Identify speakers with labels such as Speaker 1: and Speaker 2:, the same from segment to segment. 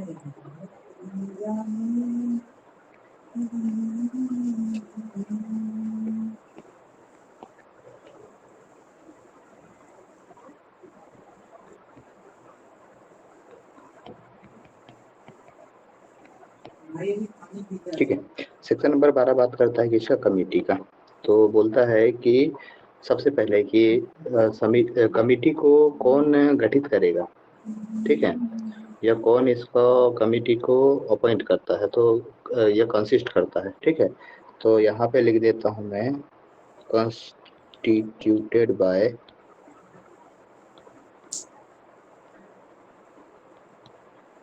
Speaker 1: ठीक है। Section number 12 बात करता है किसका, कमिटी का। तो बोलता है कि सबसे पहले कि कमिटी को कौन गठित करेगा, ठीक है, या कौन इसको कमिटी को अपॉइंट करता है, तो यह कंसिस्ट करता है, ठीक है। तो यहाँ पे लिख देता हूँ मैं, constituted by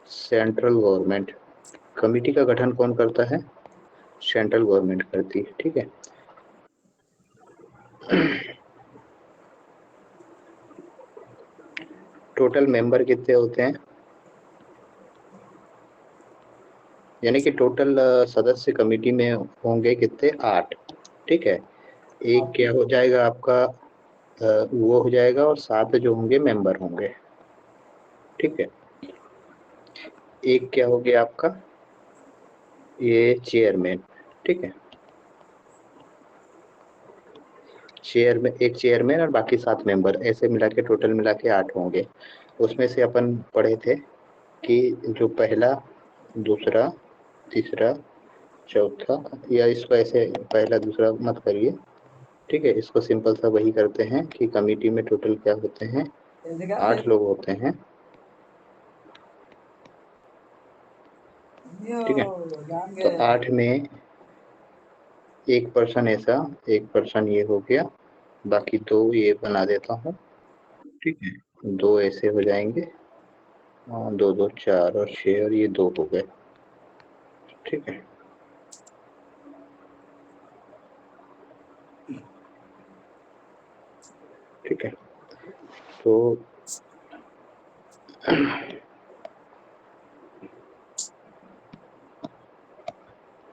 Speaker 1: central government. Committee का गठन कौन करता है, सेंट्रल गवर्नमेंट करती है, ठीक है। टोटल मेंबर कितने होते हैं, यानी कि टोटल सदस्य कमिटी में होंगे कितने, 8, ठीक है। एक क्या हो जाएगा आपका, वो हो जाएगा, और 7 जो होंगे मेंबर होंगे, ठीक है। एक क्या हो गया आपका, ये चेयरमैन, ठीक है। एक चेयरमैन और बाकी 7 मेंबर, ऐसे मिला के टोटल मिला के 8 होंगे। उसमें से अपन पढ़े थे कि जो पहला, दूसरा, तीसरा, चौथा, या इसको ऐसे पहला दूसरा मत करिए, ठीक है। इसको सिंपल सा वही करते हैं कि कमिटी में टोटल क्या होते हैं, 8 लोग होते हैं, ठीक है। तो 8 में एक पर्सन ऐसा, एक पर्सन ये हो गया, बाकी 2 ये बना देता हूँ, ठीक है। 2 ऐसे हो जाएंगे, 2 2 4 और 6, और ये 2 हो गए, ठीक है। ठीक है, तो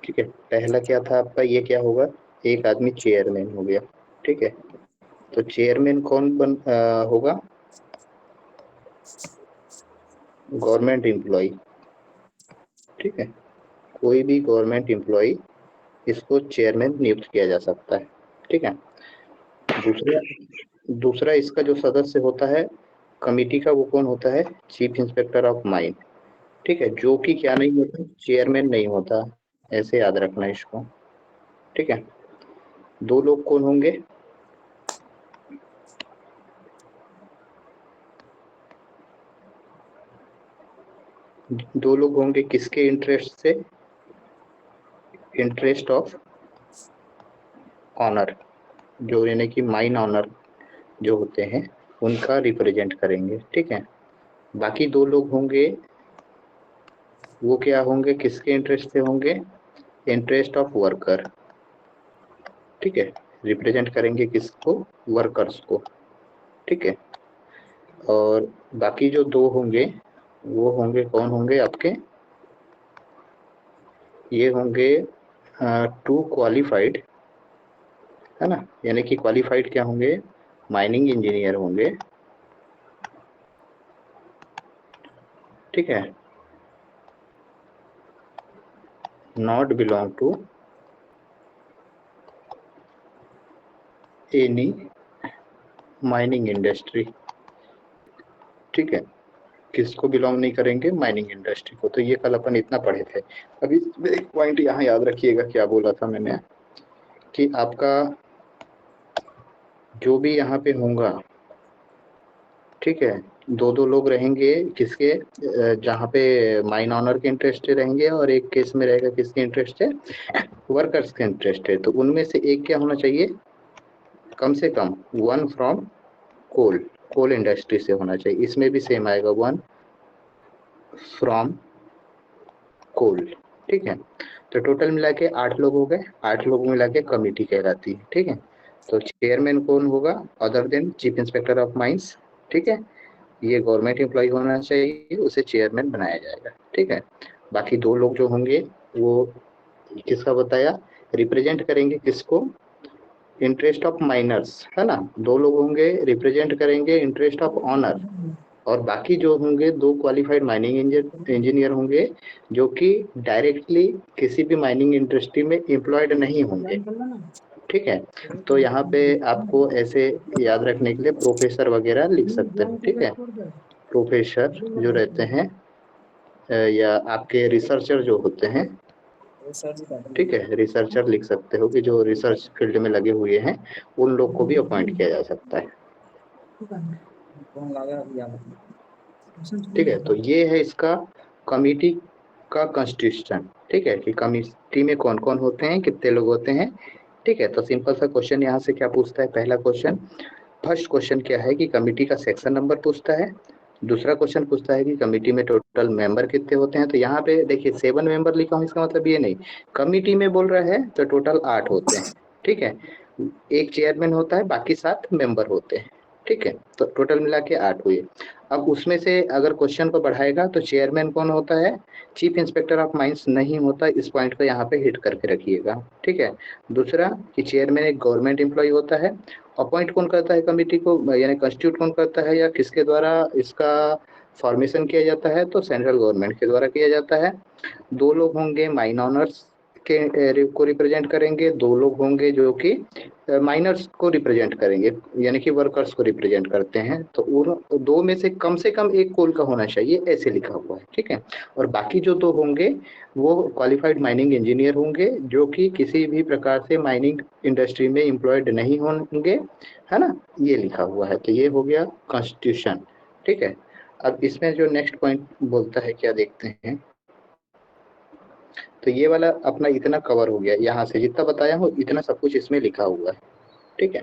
Speaker 1: ठीक है, पहला क्या था आपका, ये क्या होगा, एक आदमी चेयरमैन हो गया, ठीक है। तो चेयरमैन कौन होगा, गवर्नमेंट एम्प्लॉय, ठीक है। कोई भी गवर्नमेंट एम्प्लॉय इसको चेयरमैन नियुक्त किया जा सकता है, ठीक है। दूसरा दूसरा इसका जो सदस्य होता है कमिटी का, वो कौन होता है, चीफ इंस्पेक्टर ऑफ माइन, ठीक है, जो कि क्या नहीं होता, चेयरमैन नहीं होता, ऐसे याद रखना इसको, ठीक है। 2 लोग कौन होंगे, 2 लोग होंगे किसके इंटरेस्ट से, इंटरेस्ट ऑफ ऑनर, जो यानी कि माइन ऑनर जो होते हैं उनका रिप्रेजेंट करेंगे, ठीक है। बाकी 2 लोग होंगे, वो क्या होंगे, किसके इंटरेस्ट से होंगे, इंटरेस्ट ऑफ वर्कर, ठीक है, रिप्रेजेंट करेंगे किसको, वर्कर्स को, ठीक है। और बाकी जो 2 होंगे वो होंगे, कौन होंगे आपके, ये होंगे 2 क्वालिफाइड, है ना, यानी कि क्वालिफाइड क्या होंगे, माइनिंग इंजीनियर होंगे, ठीक है। Not belong to any mining industry, ठीक है। किसको बिलोंग नहीं करेंगे, माइनिंग इंडस्ट्री को। तो ये कल अपन इतना पढ़े थे। अभी एक पॉइंट यहाँ याद रखिएगा, क्या बोला था मैंने, कि आपका जो भी यहाँ पे होगा, ठीक है, 2 2 लोग रहेंगे किसके, जहाँ पे माइन ऑनर के इंटरेस्ट रहेंगे, और एक केस में रहेगा किसके इंटरेस्ट है, वर्कर्स के इंटरेस्ट है। तो उनमें से एक क्या होना चाहिए, कम से कम 1 फ्रॉम कोल इंडस्ट्री से होना चाहिए। इसमें भी सेम आएगा, 1 फ्रॉम कोल, ठीक है। तो टोटल मिला के 8 लोग हो गए, 8 लोग मिला के कमिटी कहलाती है, ठीक है। तो चेयरमैन कौन होगा, other than chief inspector of mines, ठीक है। ये गवर्नमेंट एम्प्लॉय होना चाहिए, उसे चेयरमैन बनाया जाएगा, ठीक है। बाकी 2 लोग जो होंगे वो किसका बताया, रिप्रेजेंट करेंगे किसको, इंटरेस्ट ऑफ माइनर्स, है ना। 2 लोग होंगे रिप्रेजेंट करेंगे इंटरेस्ट ऑफ ऑनर, और बाकी जो होंगे 2 क्वालिफाइड माइनिंग इंजीनियर होंगे जो कि डायरेक्टली किसी भी माइनिंग इंडस्ट्री में एम्प्लॉयड नहीं होंगे। ठीक है, तो यहाँ पे आपको ऐसे याद रखने के लिए प्रोफेसर वगैरह लिख सकते हैं। ठीक है, प्रोफेसर जो रहते हैं या आपके रिसर्चर जो होते हैं, ठीक है, रिसर्चर लिख सकते हो कि जो रिसर्च फील्ड में लगे हुए हैं उन लोग को भी अपॉइंट किया जा सकता है। ठीक है, तो ये है इसका कमिटी का कॉन्स्टिट्यूशन। ठीक है, कि कमिटी में कौन कौन होते हैं, कितने लोग होते हैं। ठीक है, तो सिंपल सा क्वेश्चन यहाँ से क्या पूछता है, पहला क्वेश्चन, फर्स्ट क्वेश्चन क्या है कि कमिटी का सेक्शन नंबर पूछता है। दूसरा क्वेश्चन पूछता है कि कमिटी में टोटल मेंबर कितने होते हैं। तो यहाँ पे देखिए 7 मेंबर लिखा हूँ, इसका मतलब ये नहीं, कमिटी में बोल रहा है तो टोटल 8 होते हैं। ठीक है, एक चेयरमैन होता है, बाकी 7 मेंबर होते हैं। ठीक है, तो टोटल मिला के 8 हुए। अब उसमें से अगर क्वेश्चन को बढ़ाएगा तो चेयरमैन कौन होता है, चीफ इंस्पेक्टर ऑफ माइंस नहीं होता। इस पॉइंट को यहाँ पे हिट करके रखिएगा। ठीक है, दूसरा कि चेयरमैन एक गवर्नमेंट एम्प्लॉय होता है। अपॉइंट कौन करता है कमेटी को, यानी कंस्टिट्यूट कौन करता है या किसके द्वारा इसका फॉर्मेशन किया जाता है, तो सेंट्रल गवर्नमेंट के द्वारा किया जाता है। 2 लोग होंगे माइन ऑनर्स के को रिप्रेजेंट करेंगे, 2 लोग होंगे जो कि माइनर्स को रिप्रेजेंट करेंगे, यानी कि वर्कर्स को रिप्रेजेंट करते हैं। तो उन 2 में से कम एक कोल का होना चाहिए, ऐसे लिखा हुआ है। ठीक है, और बाकी जो 2 होंगे वो क्वालिफाइड माइनिंग इंजीनियर होंगे जो कि किसी भी प्रकार से माइनिंग इंडस्ट्री में एम्प्लॉयड नहीं होंगे, है ना, ये लिखा हुआ है। तो ये हो गया कॉन्स्टिट्यूशन। ठीक है, अब इसमें जो नेक्स्ट पॉइंट बोलता है क्या देखते हैं। तो ये वाला अपना इतना कवर हो गया, यहाँ से जितना बताया हूँ इतना सब कुछ इसमें लिखा हुआ है। ठीक है,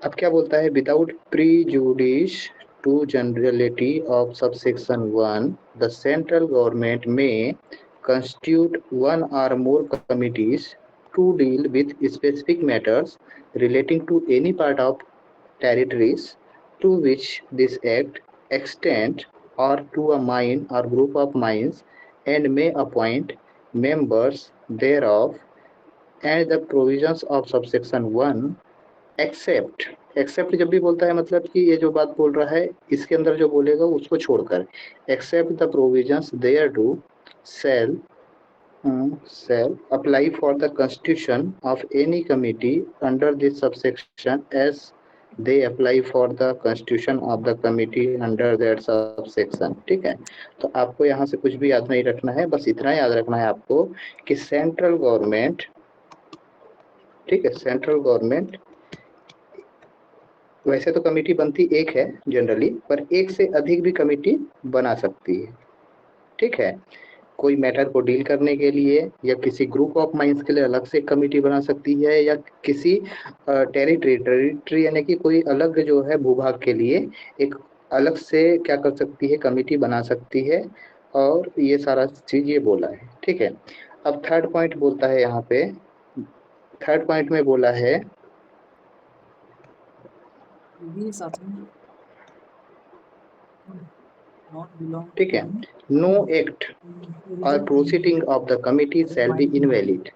Speaker 1: अब क्या बोलता है, without prejudice to generality of subsection 1 the central government may constitute 1 or more committees to deal with specific matters relating to any part of territories to which this act extends or to a mine or group of mines and may appoint members thereof and the provisions of subsection 1 accept जब भी बोलता है मतलब कि ये जो बात बोल रहा है इसके अंदर जो बोलेगा उसको छोड़कर, except the provisions thereto shall apply for the constitution of any committee under this subsection as they apply for the constitution of the committee under that subsection। ठीक है, तो आपको यहाँ से कुछ भी याद नहीं रखना है, बस इतना याद रखना है आपको कि सेंट्रल गवर्नमेंट, ठीक है, सेंट्रल गवर्नमेंट वैसे तो कमेटी बनती एक है जनरली, पर एक से अधिक भी कमेटी बना सकती है। ठीक है, कोई मैटर को डील करने के लिए या किसी ग्रुप ऑफ माइंस के लिए अलग से कमेटी बना सकती है, या किसी टेरिटरी यानी कि कोई अलग जो है भूभाग के लिए एक अलग से क्या कर सकती है, कमेटी बना सकती है। और ये सारा चीज ये बोला है। ठीक है, अब थर्ड पॉइंट बोलता है यहाँ पे, थर्ड पॉइंट में बोला है ठीक है, नो एक्ट और proceeding of the committee shall be invalid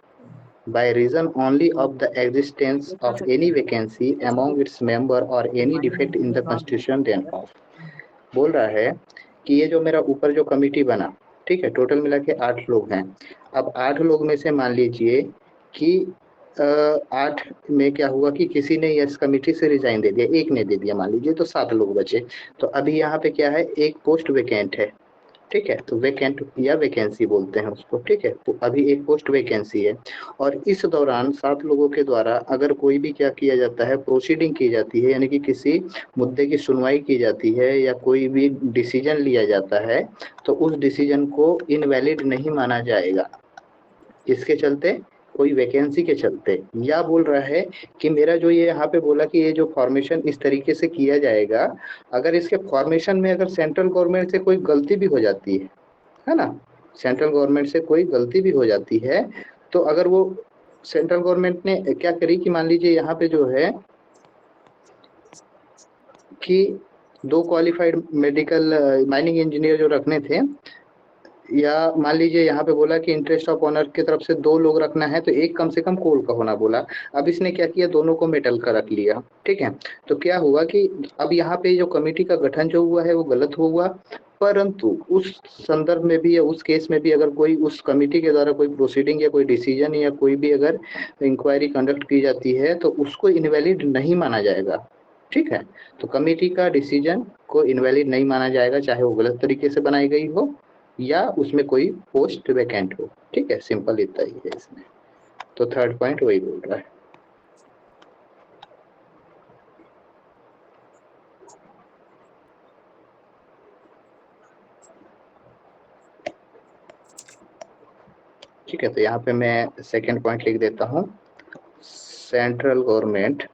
Speaker 1: by reason only of the existence of any vacancy among its member or any defect in the constitution thereof। बोल रहा है कि ये जो मेरा ऊपर जो कमिटी बना, ठीक है, टोटल मिला के 8 लोग हैं। अब 8 लोग में से मान लीजिए कि 8 में क्या हुआ कि किसी ने इस कमिटी से रिजाइन दे दिया, एक ने दे दिया मान लीजिए, तो 7 लोग बचे। तो अभी यहाँ पे क्या है, एक पोस्ट वेकेंट है। ठीक है, तो वेकेंट या वैकेंसी बोलते हैं उसको। ठीक है, तो अभी एक पोस्ट वैकेंसी है और इस दौरान 7 लोगों के द्वारा अगर कोई भी क्या किया जाता है, प्रोसीडिंग की जाती है, यानी कि किसी मुद्दे की सुनवाई की जाती है या कोई भी डिसीजन लिया जाता है, तो उस डिसीजन को इनवैलिड नहीं माना जाएगा। इसके चलते, कोई वैकेंसी के चलते, या बोल रहा है कि मेरा जो ये यहाँ पे बोला कि ये जो फॉर्मेशन इस तरीके से किया जाएगा, अगर इसके फॉर्मेशन में अगर सेंट्रल गवर्नमेंट से कोई गलती भी हो जाती है ना, सेंट्रल गवर्नमेंट से कोई गलती भी हो जाती है, तो अगर वो सेंट्रल गवर्नमेंट ने क्या करी कि मान लीजिए यहाँ पे जो है कि 2 क्वालिफाइड मेडिकल माइनिंग इंजीनियर जो रखने थे, या मान लीजिए यहाँ पे बोला कि इंटरेस्ट ऑफ ओनर की तरफ से 2 लोग रखना है, तो एक कम से कम कोल का होना बोला। अब इसने क्या किया, दोनों को मेटल का रख लिया, ठीक है। तो क्या हुआ कि अब यहाँ पे जो कमेटी का गठन जो हुआ है वो गलत हुआ, परंतु उस संदर्भ में भी या उस केस में भी अगर कोई उस कमेटी के द्वारा कोई प्रोसीडिंग या कोई डिसीजन या कोई भी अगर इंक्वायरी कंडक्ट की जाती है तो उसको इनवैलिड नहीं माना जाएगा, ठीक है। तो कमेटी का डिसीजन को इनवैलिड नहीं माना जाएगा, चाहे वो गलत तरीके से बनाई गई हो या उसमें कोई पोस्ट वैकेंट हो, ठीक है। सिंपल इतना ही है इसमें। तो थर्ड पॉइंट वही बोल रहा है। ठीक है, तो यहाँ पे मैं सेकंड पॉइंट लिख देता हूँ। Central government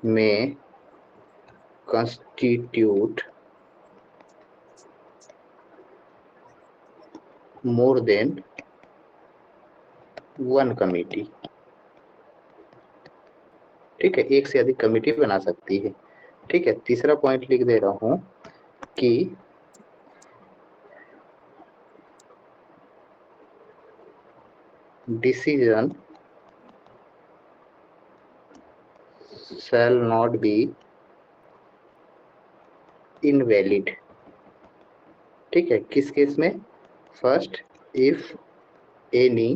Speaker 1: may constitute more than one committee, ठीक है, एक से अधिक कमेटी बना सकती है, ठीक है। तीसरा पॉइंट लिख दे रहा हूं कि decision shall not be invalid, ठीक है। किस केस में? First, if any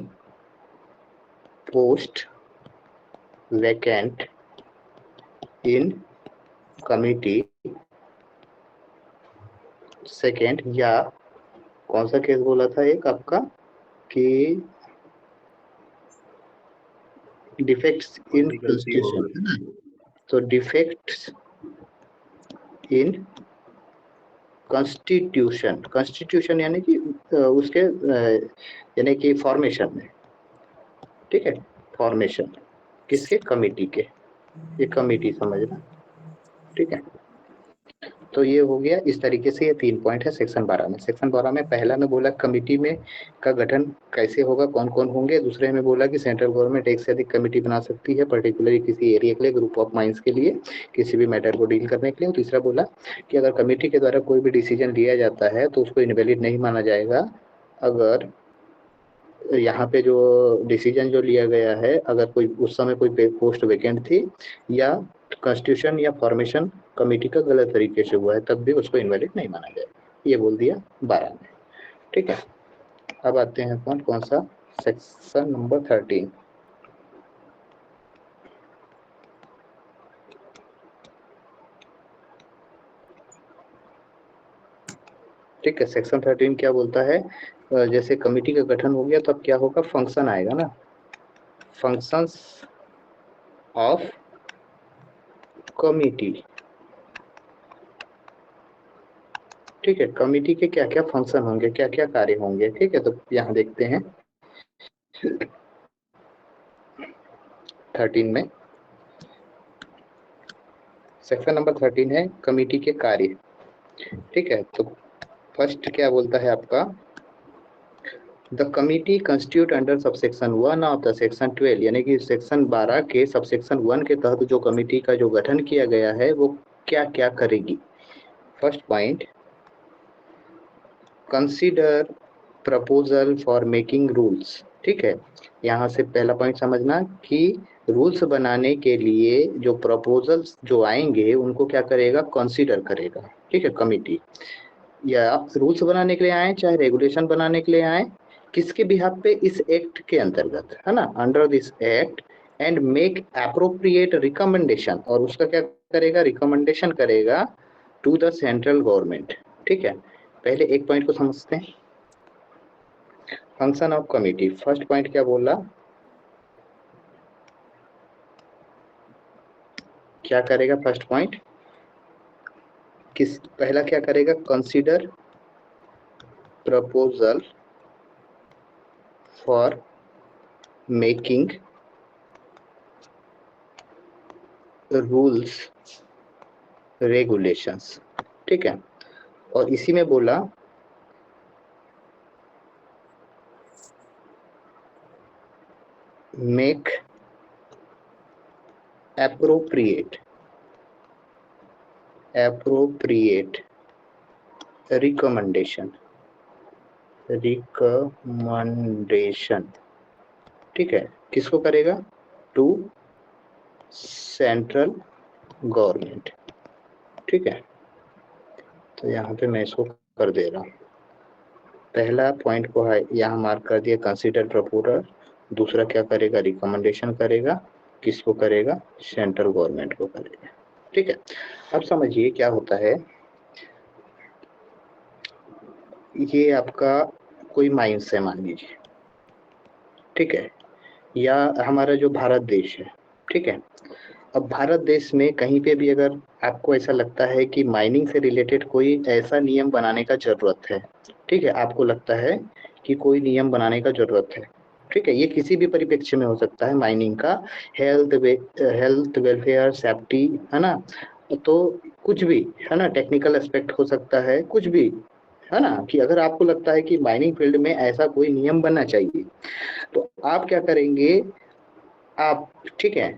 Speaker 1: post vacant in committee. Second, या कौन सा केस बोला था एक आपका कि डिफेक्ट्स इन कॉन्स्टिट्यूशन, तो डिफेक्ट्स इन कॉन्स्टिट्यूशन, कॉन्स्टिट्यूशन यानी कि उसके यानी कि फॉर्मेशन में, ठीक है, फॉर्मेशन किसके? कमिटी के, ये कमिटी समझना, ठीक है। तो ये हो गया इस तरीके से, ये 3 पॉइंट है सेक्शन 12 में। सेक्शन 12 में पहला में बोला कमिटी में का गठन कैसे होगा, कौन कौन होंगे। दूसरे में बोला कि सेंट्रल गवर्नमेंट एक से अधिक कमेटी बना सकती है, पर्टिकुलरली किसी एरिया के लिए, ग्रुप ऑफ माइंस के लिए, किसी भी मैटर को डील करने के लिए। तीसरा बोला कि अगर कमेटी के द्वारा कोई भी डिसीजन लिया जाता है तो उसको इनवैलिड नहीं माना जाएगा अगर यहाँ पे जो डिसीजन जो लिया गया है, अगर कोई उस समय कोई पोस्ट वैकेंट थी या कॉन्स्टिट्यूशन या फॉर्मेशन कमेटी का गलत तरीके से हुआ है, तब भी उसको इनवैलिड नहीं माना जाएगा। ये बोल दिया 12 में, ठीक है। अब आते हैं अपन कौन सा, सेक्शन नंबर 13। ठीक है, सेक्शन 13 क्या बोलता है? जैसे कमेटी का गठन हो गया तो अब क्या होगा, फंक्शन आएगा ना, फंक्शंस ऑफ कमिटी, ठीक है। कमिटी के क्या क्या फंक्शन होंगे, क्या क्या कार्य होंगे, ठीक है। तो यहाँ देखते हैं 13 में, सेक्शन नंबर 13 है कमिटी के कार्य, ठीक है। तो फर्स्ट क्या बोलता है आपका, the committee constitute under subsection 1 of the section 12, यानी कि सेक्शन 12 के सबसेक्शन 1 के तहत जो कमिटी का जो गठन किया गया है वो क्या क्या करेगी। First point, consider proposal for making rules, ठीक है। यहाँ से पहला पॉइंट समझना कि रूल्स बनाने के लिए जो प्रपोजल्स जो आएंगे उनको क्या करेगा, कंसीडर करेगा, ठीक है, कमिटी। या रूल्स बनाने के लिए आए चाहे रेगुलेशन बनाने के लिए आए, किसके बिहाफ पे? इस एक्ट के अंतर्गत, है ना, under this act, and make appropriate recommendation, और उसका क्या करेगा, रिकमेंडेशन करेगा टू द सेंट्रल गवर्नमेंट, ठीक है। पहले एक पॉइंट को समझते हैं, function of committee. First point क्या बोला, क्या करेगा? फर्स्ट पॉइंट किस, पहला क्या करेगा, consider proposal for making rules regulations, ठीक है। और इसी में बोला मेक एप्रोप्रिएट रिकमेंडेशन, रिकमेंडेशन, ठीक है, किसको करेगा? टू सेंट्रल गवर्नमेंट, ठीक है। तो यहाँ पे मैं इसको कर दे रहा हूँ। पहला पॉइंट को है यहाँ मार्क कर दिया कंसीडर प्रपोजल, दूसरा क्या करेगा? रिकमेंडेशन करेगा, किसको करेगा? सेंट्रल गवर्नमेंट को करेगा, ठीक है। अब समझिए क्या होता है, ये आपका कोई माइंस है मान लीजिए, ठीक है, या हमारा जो भारत देश है, ठीक है। अब भारत देश में कहीं पे भी अगर आपको ऐसा लगता है कि माइनिंग से रिलेटेड कोई ऐसा नियम बनाने का जरूरत है, ठीक है, आपको लगता है कि कोई नियम बनाने का जरूरत है, ठीक है, ये किसी भी परिप्रेक्ष्य में हो सकता है माइनिंग का, हेल्थ वेलफेयर सेफ्टी, है ना, तो कुछ भी, है ना, टेक्निकल एस्पेक्ट हो सकता है, कुछ भी, है ना, कि अगर आपको लगता है कि माइनिंग फील्ड में ऐसा कोई नियम बनना चाहिए, तो आप क्या करेंगे? आप, ठीक है,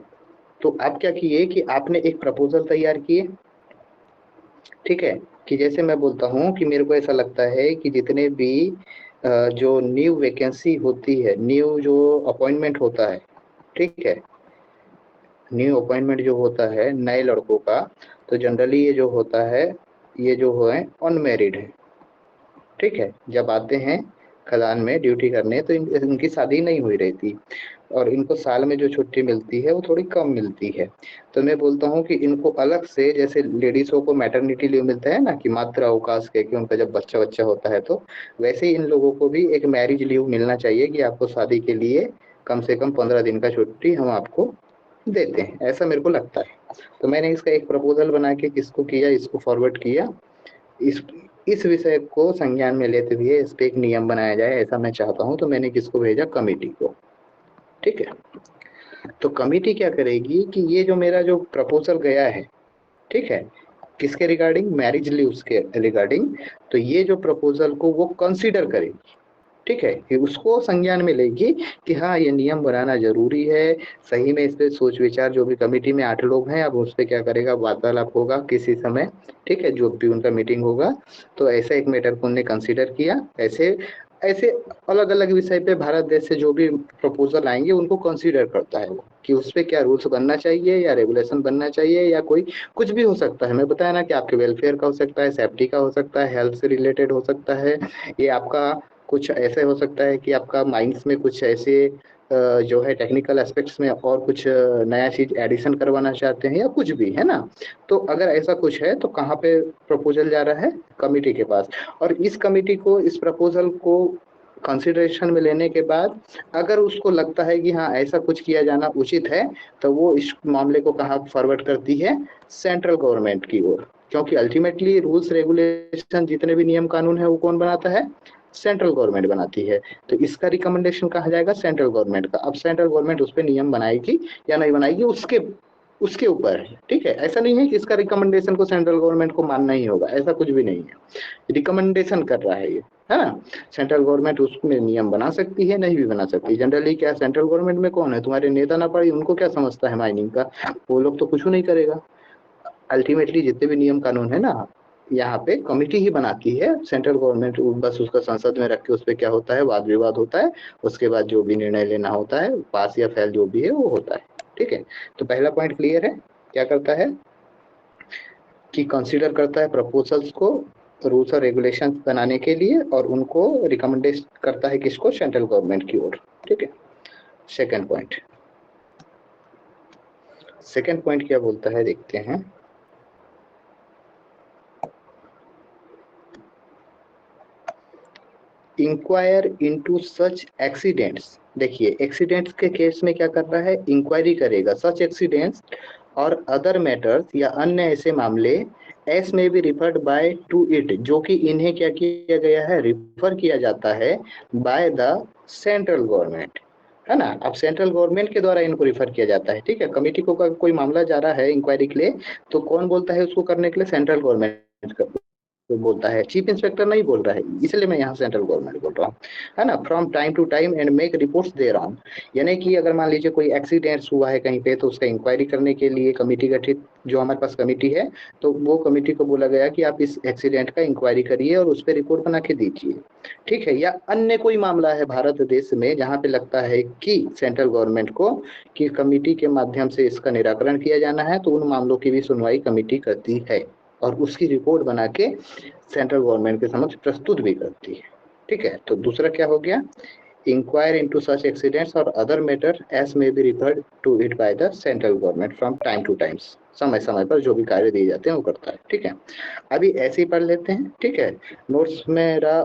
Speaker 1: तो आप क्या किए कि आपने एक प्रपोजल तैयार किए, ठीक है, कि जैसे मैं बोलता हूँ कि मेरे को ऐसा लगता है कि जितने भी जो न्यू वैकेंसी होती है, न्यू जो अपॉइंटमेंट होता है, ठीक है, न्यू अपॉइंटमेंट जो होता है नए लड़कों का, तो जनरली ये जो होता है, ये जो है अनमेरिड है, ठीक है, जब आते हैं खदान में ड्यूटी करने तो इनकी शादी नहीं हुई रहती, और इनको साल में जो छुट्टी मिलती है वो थोड़ी कम मिलती है। तो मैं बोलता हूँ कि इनको अलग से, जैसे लेडीज़ों को मैटरनिटी लीव मिलता है ना, कि मातृ अवकाश कह के उनका जब बच्चा बच्चा होता है, तो वैसे ही इन लोगों को भी एक मैरिज लीव मिलना चाहिए कि आपको शादी के लिए कम से कम 15 दिन का छुट्टी हम आपको देते हैं, ऐसा मेरे को लगता है। तो मैंने इसका एक प्रपोजल बना के किसको किया, इसको फॉरवर्ड किया, इस इस विषय को संज्ञान में लेते हुए इस पे एक नियम बनाया जाए, ऐसा मैं चाहता हूँ। तो मैंने किसको भेजा? कमिटी को, ठीक है। तो कमिटी क्या करेगी कि ये जो मेरा जो प्रपोजल गया है, ठीक है, किसके रिगार्डिंग? मैरिज लीव्स के रिगार्डिंग, तो ये जो प्रपोजल को वो कंसीडर करेगी, ठीक है, कि उसको संज्ञान में लेगी कि हाँ ये नियम बनाना जरूरी है, सही में इस पे सोच विचार, जो भी कमेटी में 8 लोग हैं, अब उस पे क्या करेगा? वार्तालाप होगा किसी समय, ठीक है, जो भी उनका मीटिंग होगा, तो ऐसा एक मैटर को उन्होंने कंसीडर किया, ऐसे ऐसे अलग अलग विषय पे भारत देश से जो भी प्रपोजल आएंगे उनको कंसीडर करता है वो, कि उस पे क्या रूल्स बनना चाहिए या रेगुलेशन बनना चाहिए, या कोई कुछ भी हो सकता है। मैं बताया ना कि आपके वेलफेयर का हो सकता है, सेफ्टी का हो सकता है, हेल्थ से रिलेटेड हो सकता है, ये आपका कुछ ऐसे हो सकता है कि आपका माइंड्स में कुछ ऐसे जो है टेक्निकल एस्पेक्ट्स में और कुछ नया चीज एडिशन करवाना चाहते हैं, या कुछ भी, है ना। तो अगर ऐसा कुछ है तो कहाँ पे प्रपोजल जा रहा है? कमिटी के पास। और इस कमिटी को इस प्रपोजल को कंसिडरेशन में लेने के बाद अगर उसको लगता है कि हाँ ऐसा कुछ किया जाना उचित है, तो वो इस मामले को कहाँ फॉरवर्ड करती है? सेंट्रल गवर्नमेंट की ओर, क्योंकि अल्टीमेटली रूल्स रेगुलेशन जितने भी नियम कानून है वो कौन बनाता है? सेंट्रल गवर्नमेंट बनाती है। तो इसका रिकमेंडेशन कहा जाएगा? सेंट्रल गवर्नमेंट का। अब सेंट्रल गवर्नमेंट उस पर नियम बनाएगी या नहीं बनाएगी, उसके उसके ऊपर है, ठीक है। ऐसा नहीं है कि इसका रिकमेंडेशन को सेंट्रल गवर्नमेंट को मानना ही होगा, ऐसा कुछ भी नहीं है। रिकमेंडेशन कर रहा है ये, है ना। सेंट्रल गवर्नमेंट उसमें नियम बना सकती है, नहीं भी बना सकती। जनरली क्या, सेंट्रल गवर्नमेंट में कौन है? तुम्हारे नेता ना पड़े, उनको क्या समझता है माइनिंग का? वो लोग तो कुछ नहीं करेगा। अल्टीमेटली जितने भी नियम कानून है ना, यहाँ पे कमिटी ही बनाती है, सेंट्रल गवर्नमेंट बस उसका संसद में रख के उस पर क्या होता है? वाद विवाद होता है, उसके बाद जो भी निर्णय लेना होता है, पास या फेल जो भी है वो होता है, ठीक है। तो पहला पॉइंट क्लियर है, क्या करता है कि कंसीडर करता है प्रपोजल्स को रूल्स और रेगुलेशन बनाने के लिए, और उनको रिकमेंडेशन करता है किसको? सेंट्रल गवर्नमेंट की ओर, ठीक है। सेकंड पॉइंट, सेकंड पॉइंट क्या बोलता है देखते हैं। इंक्वायर इनटू सच एक्सीडेंट्स, देखिए एक्सीडेंट्स के केस में क्या कर रहा है? इंक्वायरी करेगा। सच एक्सीडेंट्स और अदर मैटर्स या अन्य ऐसे मामले एस में B referred by two it, जो कि इन्हें क्या किया गया है? रिफर किया जाता है बाय द सेंट्रल गवर्नमेंट, है ना। अब सेंट्रल गवर्नमेंट के द्वारा इनको रिफर किया जाता है, ठीक है। कमिटी को कोई मामला जा रहा है इंक्वायरी के लिए, तो कौन बोलता है उसको करने के लिए? सेंट्रल गवर्नमेंट तो बोलता है, चीफ इंस्पेक्टर नहीं बोल रहा है, इसलिए मैं यहाँ सेंट्रल गवर्नमेंट बोल रहा हूँ, है ना। From time to time and make reports thereon, यानी कि अगर मान लीजिए कोई एक्सीडेंट्स हुआ है कहीं पे, तो उसका इंक्वायरी करने के लिए कमेटी गठित, जो हमारे पास कमेटी है, तो वो कमेटी को बोला गया कि आप इस एक्सीडेंट का इंक्वायरी करिए और उस पर रिपोर्ट बना के दीजिए, ठीक है। या अन्य कोई मामला है भारत देश में जहाँ पे लगता है कि सेंट्रल गवर्नमेंट को कि कमेटी के माध्यम से इसका निराकरण किया जाना है, तो उन मामलों की भी सुनवाई कमेटी करती है और उसकी रिपोर्ट बना के सेंट्रल गवर्नमेंट के समक्ष प्रस्तुत भी करती है, ठीक है। तो दूसरा क्या हो गया, इंक्वायर इनटू सच एक्सीडेंट्स और other matter as may be referred to it by the central government from time to times, समय समय पर जो भी कार्य दिए जाते हैं वो करता है, ठीक है। अभी ऐसे ही पढ़ लेते हैं, ठीक है। नोट्स मेरा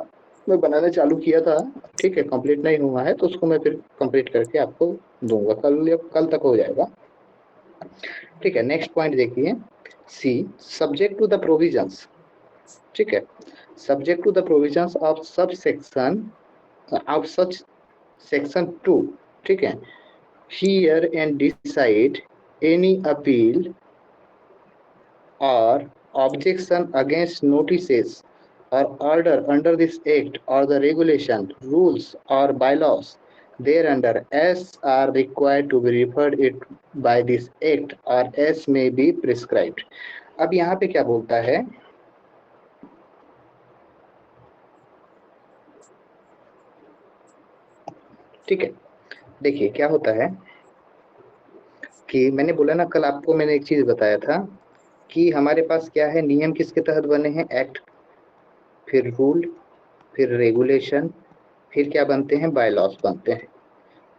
Speaker 1: मैं बनाने चालू किया था, ठीक है, कंप्लीट नहीं हुआ है, तो उसको मैं फिर कंप्लीट करके आपको दूंगा, कल या कल तक हो जाएगा, ठीक है। नेक्स्ट पॉइंट देखिए, C subject to the provisions, ठीक है, subject to the provisions of sub section of such section 2, ठीक है, hear and decide any appeal or objection against notices or order under this act or the regulation, rules or bylaws thereunder as are required to be referred it by this act or as may be prescribed। अब यहाँ पे क्या बोलता है, ठीक है, देखिए क्या होता है कि मैंने बोला ना कल आपको, मैंने एक चीज बताया था कि हमारे पास क्या है, नियम किसके तहत बने हैं, एक्ट, फिर रूल, फिर रेगुलेशन, फिर क्या बनते हैं, बायलॉस बनते हैं।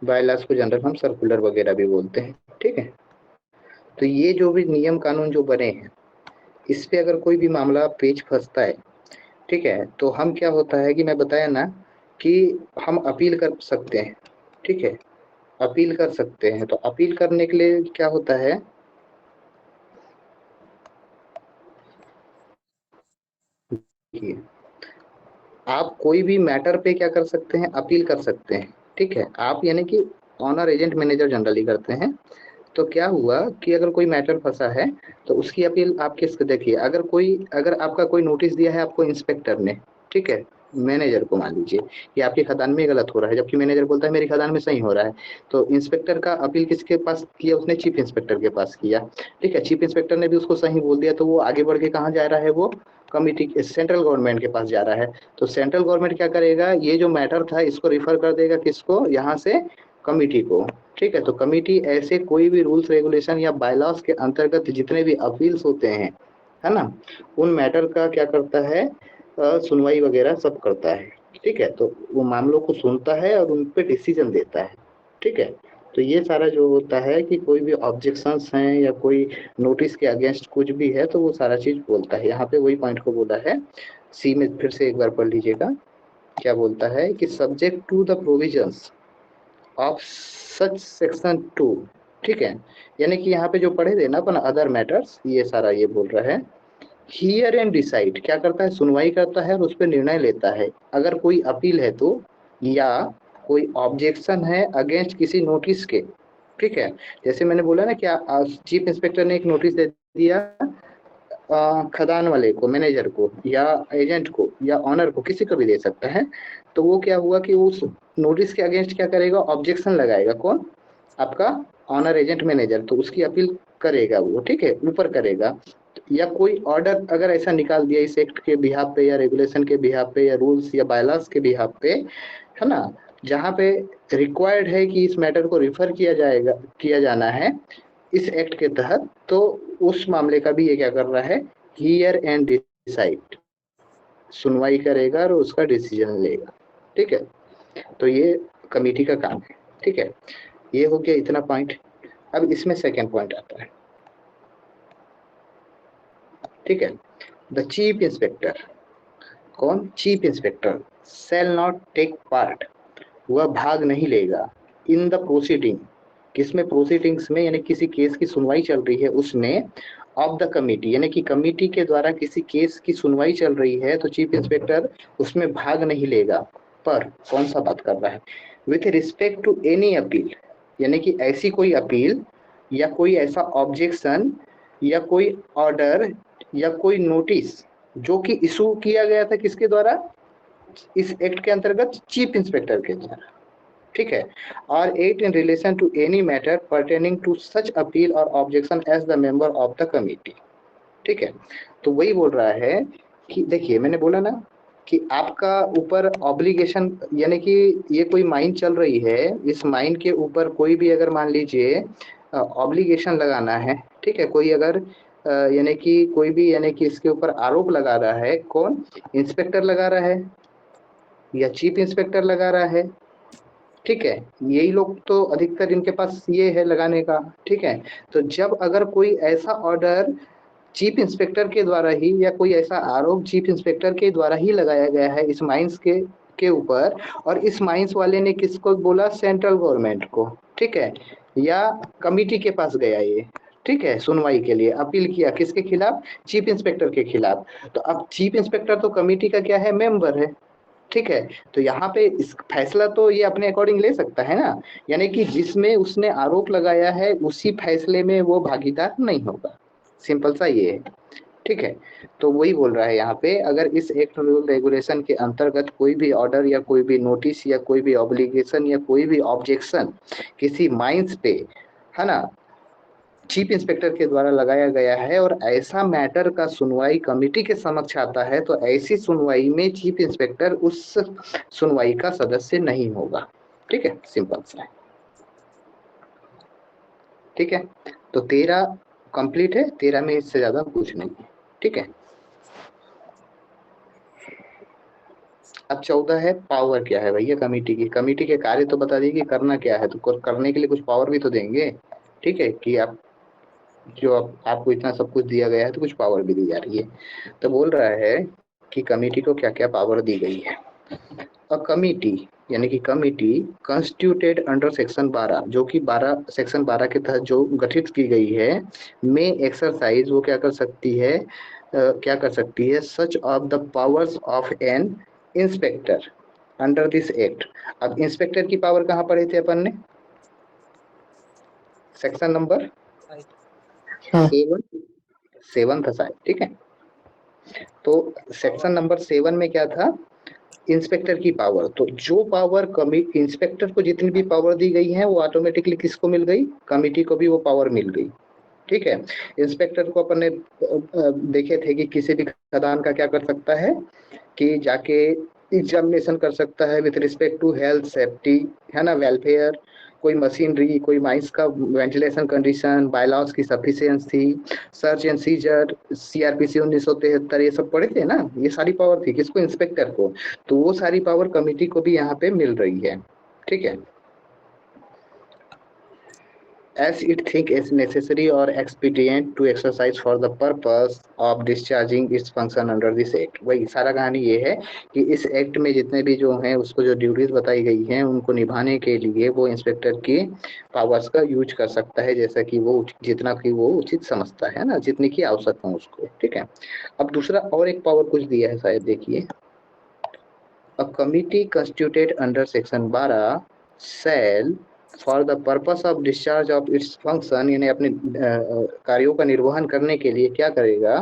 Speaker 1: बायलॉस को जनरल हम सर्कुलर वगैरह भी बोलते हैं, ठीक है। तो ये जो भी नियम कानून जो बने हैं, इस पे अगर कोई भी मामला पेच फंसता है, ठीक है, तो हम क्या होता है कि मैं बताया ना कि हम अपील कर सकते हैं, ठीक है, अपील कर सकते हैं। तो अपील करने के लिए क्या होता है, देखिए आप कोई भी मैटर पे क्या कर सकते हैं, अपील कर सकते हैं, ठीक है। आप यानी कि ऑनर एजेंट मैनेजर जनरली करते हैं। तो क्या हुआ कि अगर कोई मैटर फंसा है तो उसकी अपील आप किसको, देखिए अगर आपका कोई नोटिस दिया है आपको इंस्पेक्टर ने, ठीक है, मैनेजर को मान लीजिए कि आपकी खदान में गलत हो रहा है, जबकि मैनेजर बोलता है मेरी खदान में सही हो रहा है, तो इंस्पेक्टर का अपील किसके पास किया, उसने चीफ इंस्पेक्टर के पास किया, ठीक है। चीफ इंस्पेक्टर ने भी उसको सही बोल दिया, तो वो आगे बढ़ के कहाँ जा रहा है, वो कमिटी सेंट्रल गवर्नमेंट के पास जा रहा है। तो सेंट्रल गवर्नमेंट क्या करेगा, ये जो मैटर था इसको रिफर कर देगा किसको, यहाँ से कमिटी को, ठीक है। तो कमिटी ऐसे कोई भी रूल्स रेगुलेशन या बायलॉस के अंतर्गत जितने भी अपील्स होते हैं, है ना, उन मैटर का क्या करता है, सुनवाई वगैरह सब करता है, ठीक है। तो वो मामलों को सुनता है और उन पे डिसीजन देता है, ठीक है। तो ये सारा जो होता है कि कोई भी ऑब्जेक्शंस हैं या कोई नोटिस के अगेंस्ट कुछ भी है, तो वो सारा चीज बोलता है। यहाँ पे वही पॉइंट को बोला है, सी में फिर से एक बार पढ़ लीजिएगा, क्या बोलता है कि subject to the provisions of such section 2, ठीक है, यानी कि यहाँ पे जो पढ़े थे ना अपन अदर मैटर्स, ये सारा ये बोल रहा है, हियर एंड डिसाइड क्या करता है, सुनवाई करता है और उस पर निर्णय लेता है। अगर कोई अपील है तो, या कोई ऑब्जेक्शन है अगेंस्ट किसी नोटिस के, ठीक है। जैसे मैंने बोला ना क्या, चीफ इंस्पेक्टर ने एक नोटिस दे दिया खदान वाले को, मैनेजर को या एजेंट को या ऑनर को, किसी को भी दे सकता है। तो वो क्या हुआ कि उस नोटिस के अगेंस्ट क्या करेगा, ऑब्जेक्शन लगाएगा, कौन, आपका ऑनर एजेंट मैनेजर, तो उसकी अपील करेगा वो, ठीक है, ऊपर करेगा। या कोई ऑर्डर अगर ऐसा निकाल दिया इस एक्ट के बिहाफ पे या रेगुलेशन के बिहाफ पे या रूल्स या बायलॉस के बिहाफ पे, है ना, जहाँ पे रिक्वायर्ड है कि इस मैटर को रिफर किया जाना है इस एक्ट के तहत, तो उस मामले का भी ये क्या कर रहा है, हियर एंड डिसाइड, सुनवाई करेगा और उसका डिसीजन लेगा, ठीक है। तो ये कमेटी का काम है, ठीक है। ये हो गया इतना पॉइंट। अब इसमें सेकंड पॉइंट आता है, ठीक है, द चीफ इंस्पेक्टर, कौन, chief inspector shall not take part, वह भाग नहीं लेगा, इन द प्रोसीडिंग, किसमें, प्रोसीडिंग्स में, यानी किसी केस की सुनवाई चल रही है उसमें, ऑफ द कमिटी, यानी कि कमिटी के द्वारा किसी केस की सुनवाई चल रही है तो चीफ इंस्पेक्टर उसमें भाग नहीं लेगा। पर कौन सा बात कर रहा है, with respect to any appeal, यानी कि ऐसी कोई अपील या कोई ऐसा ऑब्जेक्शन या कोई ऑर्डर या कोई नोटिस, जो कि इशू किया गया था किसके द्वारा, इस एक्ट के अंतर्गत चीफ इंस्पेक्टर के द्वारा, ठीक है। और act in relation to any matter pertaining to such appeal or objection as the member of the committee, ठीक है। तो वही बोल रहा है कि देखिए मैंने बोला ना कि आपका ऊपर ऑब्लिगेशन, यानी कि ये कोई माइन चल रही है, इस माइन के ऊपर कोई भी अगर मान लीजिए ऑब्लिगेशन लगाना है, ठीक है, कोई अगर यानी कि कोई भी यानी कि इसके ऊपर आरोप लगा रहा है, कौन, इंस्पेक्टर लगा रहा है या चीफ इंस्पेक्टर लगा रहा है, ठीक है, यही लोग तो अधिकतर इनके पास ये है लगाने का, ठीक है। तो जब अगर कोई ऐसा ऑर्डर चीफ इंस्पेक्टर के द्वारा ही या कोई ऐसा आरोप चीफ इंस्पेक्टर के द्वारा ही लगाया गया है इस माइंस के ऊपर, और इस माइंस वाले ने किसको बोला, सेंट्रल गवर्नमेंट को, ठीक है, या कमिटी के पास गया ये, ठीक है, सुनवाई के लिए अपील किया किसके खिलाफ, चीफ इंस्पेक्टर के खिलाफ। तो अब चीफ इंस्पेक्टर तो कमिटी का क्या है, मेंबर है, ठीक है। तो यहाँ पे इस फैसला तो ये अपने अकॉर्डिंग ले सकता है ना, यानी कि जिसमें उसने आरोप लगाया है उसी फैसले में वो भागीदार नहीं होगा, सिंपल सा ये है, ठीक है। तो वही बोल रहा है यहाँ पे, अगर इस एक्ट रूल रेगुलेशन के अंतर्गत कोई भी ऑर्डर या कोई भी नोटिस या कोई भी ऑब्लिगेशन या कोई भी ऑब्जेक्शन किसी माइंस पे, है ना, चीफ इंस्पेक्टर के द्वारा लगाया गया है और ऐसा मैटर का सुनवाई कमिटी के समक्ष आता है, तो ऐसी सुनवाई में चीफ इंस्पेक्टर उस सुनवाई का सदस्य नहीं होगा, ठीक है, सिंपल सा है, ठीक है। तो 13 कंप्लीट है, 13 में इससे ज्यादा कुछ नहीं है, ठीक है। अब 14 है, पावर क्या है भैया कमिटी की, कमिटी के कार्य तो बता दीजिए करना क्या है, तो करने के लिए कुछ पावर भी तो देंगे, ठीक है, कि आप जो आपको इतना सब कुछ दिया गया है तो कुछ पावर भी दी जा रही है। तो बोल रहा है कि कमिटी को क्या क्या पावर दी गई है। अ कमिटी यानी कि कमिटी कॉन्स्टिट्यूटेड अंडर सेक्शन 12, जो कि 12 सेक्शन 12 के तहत जो गठित की गई है, में एक्सरसाइज वो क्या कर सकती है, क्या कर सकती है, such of the powers of an inspector under this act. अब इंस्पेक्टर की पावर कहाँ पढ़े थे अपन ने, सेक्शन नंबर 7 था शायद, ठीक है। तो सेक्शन नंबर 7 में क्या था, इंस्पेक्टर की पावर, तो जो पावर इंस्पेक्टर को जितनी भी पावर दी गई है वो ऑटोमेटिकली किसको मिल गई, कमिटी को भी वो पावर मिल गई, ठीक है। इंस्पेक्टर को अपन ने देखे थे कि किसी भी खदान का क्या कर सकता है कि जाके एग्जामिनेशन कर सकता है with respect to health safety, है ना, वेलफेयर, कोई मशीनरी, कोई माइंस का वेंटिलेशन कंडीशन, बायलॉज की sufficiency, search and seizure, CrPC 1973, ये सब पढ़े थे ना, ये सारी पावर थी किसको, इंस्पेक्टर को। तो वो सारी पावर कमिटी को भी यहाँ पे मिल रही है, ठीक है। as it think is necessary or expedient to exercise for the purpose of discharging its function under this act। वही सारा कहानी ये है कि इस एक्ट में जितने भी जो हैं उसको जो ड्यूटीज बताई गई हैं उनको निभाने के लिए वो इंस्पेक्टर की पावर्स का यूज कर सकता है, जैसा कि वो जितना कि वो उचित समझता है ना, जितनी की आवश्यक हो उसको, ठीक है। अब दूसरा और एक पावर कुछ दिया है शायद, देखिए, a committee constituted under section 12 shall for the purpose of discharge of its function, यानी अपने कार्यों का निर्वहन करने के लिए क्या करेगा,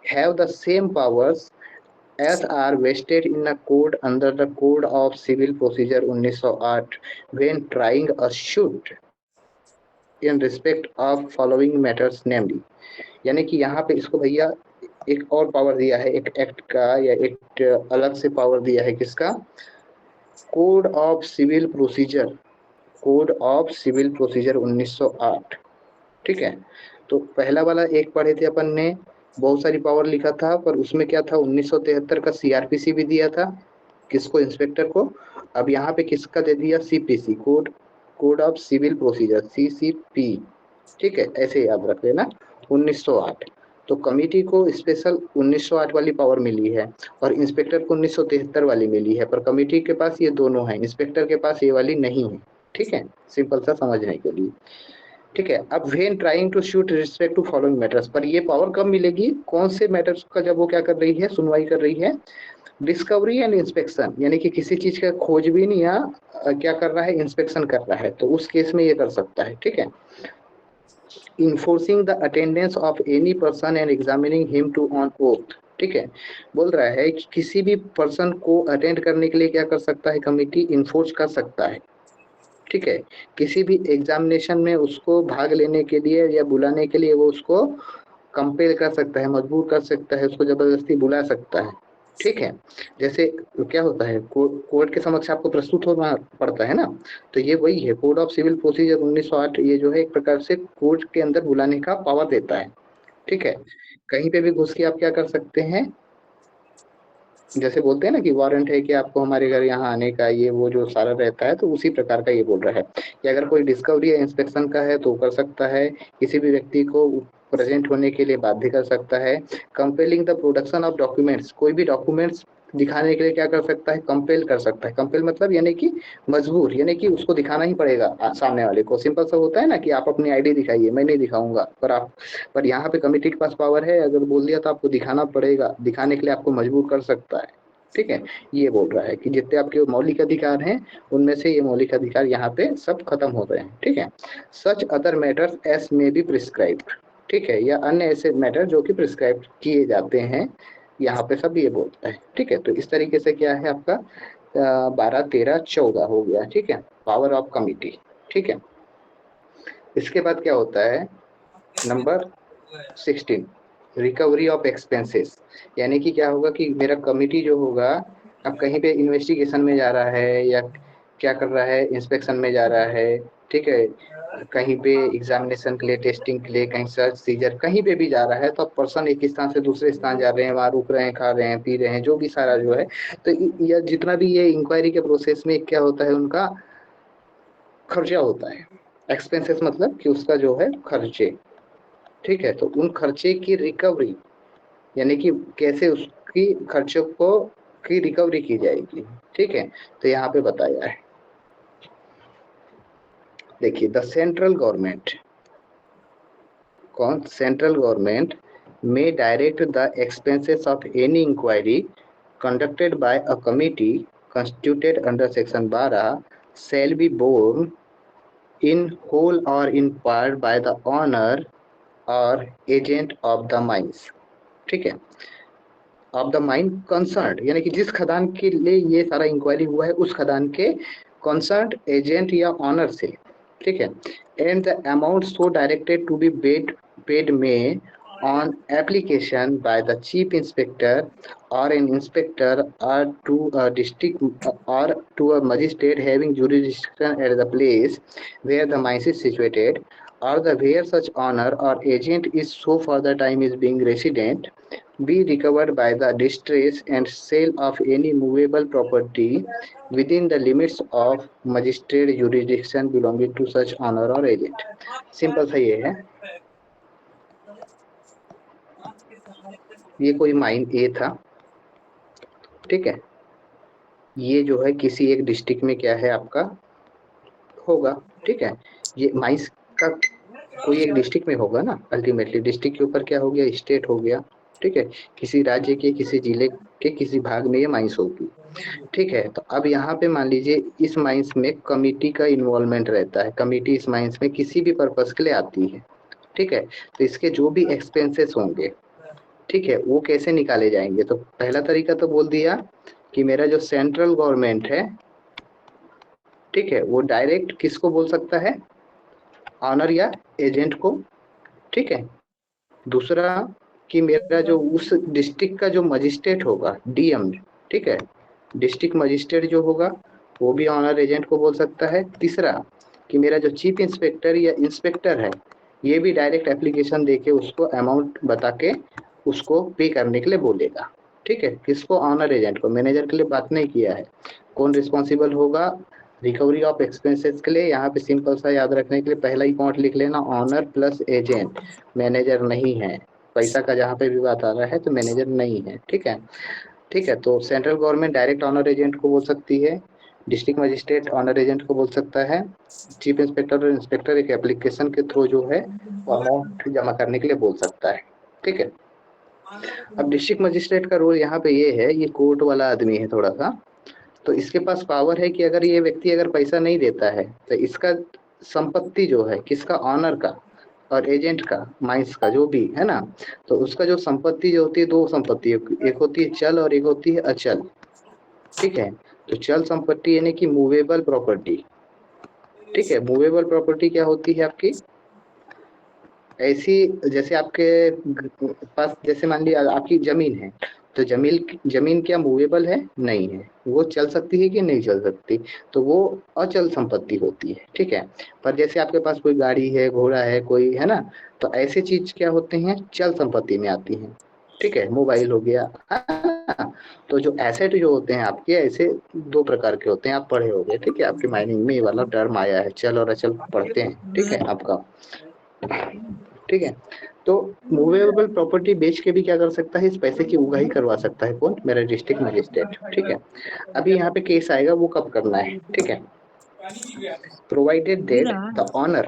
Speaker 1: have the same powers as are vested in a code under the code of civil procedure 1908 when trying a suit in respect of following matters namely। यानी कि यहाँ पे इसको भैया एक और पावर दिया है, एक एक्ट का या एक अलग से पावर दिया है किसका, code of civil procedure, code of civil procedure 1908, ठीक है। तो पहला वाला एक पढ़े थे अपन ने, बहुत सारी पावर लिखा था, पर उसमें क्या था, 1973 का सीआरपीसी भी दिया था किसको, इंस्पेक्टर को। अब यहाँ पे किसका दे दिया, CPC, code code of civil procedure, CCP, ठीक है, ऐसे याद रख लेना, 1908। तो कमिटी को स्पेशल 1908 वाली पावर मिली है और इंस्पेक्टर को 1973 वाली मिली है, पर कमिटी के पास ये दोनों है, इंस्पेक्टर के पास ये वाली नहीं है, ठीक है, सिंपल सा समझने के लिए, ठीक है। अब when trying to shoot respect to following matters, पर ये पावर कब मिलेगी, कौन से मैटर्स का जब वो क्या कर रही है, सुनवाई कर रही है, डिस्कवरी एंड इंस्पेक्शन, यानी कि किसी चीज का खोजबीन या क्या कर रहा है, इंस्पेक्शन कर रहा है, तो उस केस में ये कर सकता है, ठीक है। Enforcing the attendance of any person and examining him to on oath. ठीक है, बोल रहा है कि किसी भी पर्सन को अटेंड करने के लिए क्या कर सकता है कमिटी, इन्फोर्स कर सकता है। ठीक है, किसी भी एग्जामिनेशन में उसको भाग लेने के लिए या बुलाने के लिए वो उसको कंपेल कर सकता है, मजबूर कर सकता है, उसको जबरदस्ती बुला सकता है। ठीक है, जैसे क्या होता है, कोर्ट के समक्ष आपको प्रस्तुत होना पड़ता है ना, तो ये वही है, कोड ऑफ सिविल प्रोसीजर 1908 ये जो है एक प्रकार से कोर्ट के अंदर बुलाने का पावर देता है। ठीक है, कहीं पे भी घुस के आप क्या कर सकते हैं, जैसे बोलते हैं ना कि वारंट है कि आपको हमारे घर यहाँ आने का, ये वो जो सारा रहता है, तो उसी प्रकार का ये बोल रहा है कि अगर कोई डिस्कवरी या इंस्पेक्शन का है तो कर सकता है, किसी भी व्यक्ति को प्रेजेंट होने के लिए बाध्य कर सकता है। Compelling the production of documents, कोई भी डॉक्यूमेंट्स दिखाने के लिए क्या कर सकता है, कंपेल कर सकता है। कंपेल मतलब यानी कि मजबूर, यानी कि उसको दिखाना ही पड़ेगा सामने वाले को। सिंपल सा होता है ना कि आप अपनी आईडी दिखाइए, मैं नहीं दिखाऊंगा, पर यहाँ पे कमिटी के पास पावर है, अगर बोल दिया तो आपको दिखाना पड़ेगा, दिखाने के लिए आपको मजबूर कर सकता है। ठीक है, ये बोल रहा है कि जितने आपके मौलिक अधिकार हैं उनमें से ये मौलिक अधिकार यहाँ पे सब खत्म हो गए हैं। ठीक है, सच अदर मैटर्स एस में बी प्रिस्क्राइब्ड। ठीक है, या अन्य ऐसे मैटर जो कि प्रिस्क्राइब किए जाते हैं, यहाँ पे सब ये बोलता है। ठीक है, तो इस तरीके से क्या है आपका 12, 13, 14 हो गया। ठीक है, पावर ऑफ कमिटी। ठीक है, इसके बाद क्या होता है नंबर 16, रिकवरी ऑफ एक्सपेंसेस। यानी कि क्या होगा कि मेरा कमिटी जो होगा, अब कहीं पे इन्वेस्टिगेशन में जा रहा है या क्या कर रहा है, इंस्पेक्शन में जा रहा है, ठीक है, कहीं पे एग्जामिनेशन के लिए, टेस्टिंग के लिए, कहीं सर्च सीजर कहीं पे भी जा रहा है, तो अब पर्सन एक स्थान से दूसरे स्थान जा रहे हैं, वहाँ रुक रहे हैं, खा रहे हैं, पी रहे हैं, जो भी सारा जो है, तो यह जितना भी ये इंक्वायरी के प्रोसेस में क्या होता है, उनका खर्चा होता है। एक्सपेंसेस मतलब कि उसका जो है खर्चे। ठीक है, तो उन खर्चे की रिकवरी, यानी कि कैसे उसकी खर्चों को की रिकवरी की जाएगी। ठीक है, तो यहाँ पे बताया है, देखिए, द सेंट्रल गवर्नमेंट, कौन, central government may direct the expenses of any inquiry conducted by a committee constituted under section 12 shall be borne in whole or in part by the owner or agent of the mines। ठीक है, of the mine concern, यानी कि जिस खदान के लिए ये सारा इंक्वायरी हुआ है उस खदान के कंसर्न एजेंट या ऑनर से। ठीक है, and the amount so directed to be paid may on application by the chief inspector or an inspector or to a district or to a magistrate having jurisdiction at the place where the mine is situated, or the where such owner or agent is so for the time is being resident, be recovered by the distress and sale of any movable property within the limits of magistrate jurisdiction belonging to such owner or agent। Simple सा ये है, ये कोई mine ए था। ठीक है, ये जो है किसी एक डिस्ट्रिक्ट में क्या है आपका होगा। ठीक है, ये माइंस का कोई एक डिस्ट्रिक्ट में होगा ना, अल्टीमेटली डिस्ट्रिक्ट के ऊपर क्या हो गया, स्टेट हो गया। ठीक है, किसी राज्य के किसी जिले के किसी भाग में ये माइंस होगी। ठीक है, तो अब यहाँ पे मान लीजिए इस माइंस में कमिटी का इन्वॉल्वमेंट रहता है, कमिटी इस माइंस में किसी भी पर्पस के लिए आती है। ठीक है, तो इसके जो भी एक्सपेंसेस होंगे, ठीक है, वो कैसे निकाले जाएंगे, तो पहला तरीका तो बोल दिया कि मेरा जो सेंट्रल गवर्नमेंट है, ठीक है, वो डायरेक्ट किसको बोल सकता है, ऑनर या एजेंट को। ठीक है, दूसरा कि मेरा जो उस डिस्ट्रिक्ट का जो मजिस्ट्रेट होगा, डीएम, ठीक है, डिस्ट्रिक्ट मजिस्ट्रेट जो होगा वो भी ऑनर एजेंट को बोल सकता है। तीसरा कि मेरा जो चीफ इंस्पेक्टर या इंस्पेक्टर है, ये भी डायरेक्ट एप्लीकेशन देके उसको अमाउंट बता के उसको पे करने के लिए बोलेगा। ठीक है, किसको, ऑनर एजेंट को। मैनेजर के लिए बात नहीं किया है। कौन रिस्पॉन्सिबल होगा रिकवरी ऑफ एक्सपेंसेस के लिए, यहाँ पे सिंपल सा याद रखने के लिए पहला ही पॉइंट लिख लेना, ऑनर प्लस एजेंट, मैनेजर नहीं है। पैसा का जहाँ पे भी बात आ रहा है तो मैनेजर नहीं है। ठीक है, ठीक है, तो central government direct owner agent को बोल सकती है, डिस्ट्रिक्ट मजिस्ट्रेट ऑनर एजेंट को बोल सकता है, चीफ इंस्पेक्टर और इंस्पेक्टर एक एप्लीकेशन के थ्रू जो है अमाउंट जमा करने के लिए बोल सकता है। ठीक है, अब डिस्ट्रिक्ट मजिस्ट्रेट का रोल यहाँ पे ये है, ये कोर्ट वाला आदमी है थोड़ा सा, तो इसके पास पावर है कि अगर ये व्यक्ति अगर पैसा नहीं देता है तो इसका संपत्ति जो है किसका, ऑनर का, और एजेंट का, माइंस का जो भी है ना, तो उसका जो संपत्ति जो होती है, दो संपत्ति, एक होती है चल और एक होती है अचल। ठीक है, तो चल संपत्ति यानी कि मूवेबल प्रॉपर्टी। ठीक है, मूवेबल प्रॉपर्टी क्या होती है आपकी, ऐसी जैसे आपके पास, जैसे मान लिया आपकी जमीन है, तो जमीन क्या मूवेबल है? नहीं है। वो चल सकती है कि नहीं चल सकती? तो वो अचल संपत्ति होती है। ठीक है, पर जैसे आपके पास कोई गाड़ी है, घोड़ा है, कोई है ना, तो ऐसे चीज क्या होते हैं, चल संपत्ति में आती हैं। ठीक है, मोबाइल हो गया, है ना? तो जो एसेट जो होते हैं आपके, ऐसे दो प्रकार के होते हैं, आप पढ़े होंगे। ठीक है, आपके माइनिंग में ये वाला टर्म आया है, चल और अचल पढ़ते हैं। ठीक है आपका, ठीक है। तो मूवेबल प्रॉपर्टी बेच के भी क्या कर सकता है, इस पैसे की उगाही करवा सकता है कौन, मेरा डिस्ट्रिक्ट मजिस्ट्रेट। ठीक है, अभी यहाँ पे केस आएगा, वो कब करना है? ठीक है, प्रोवाइडेड दैट द ऑनर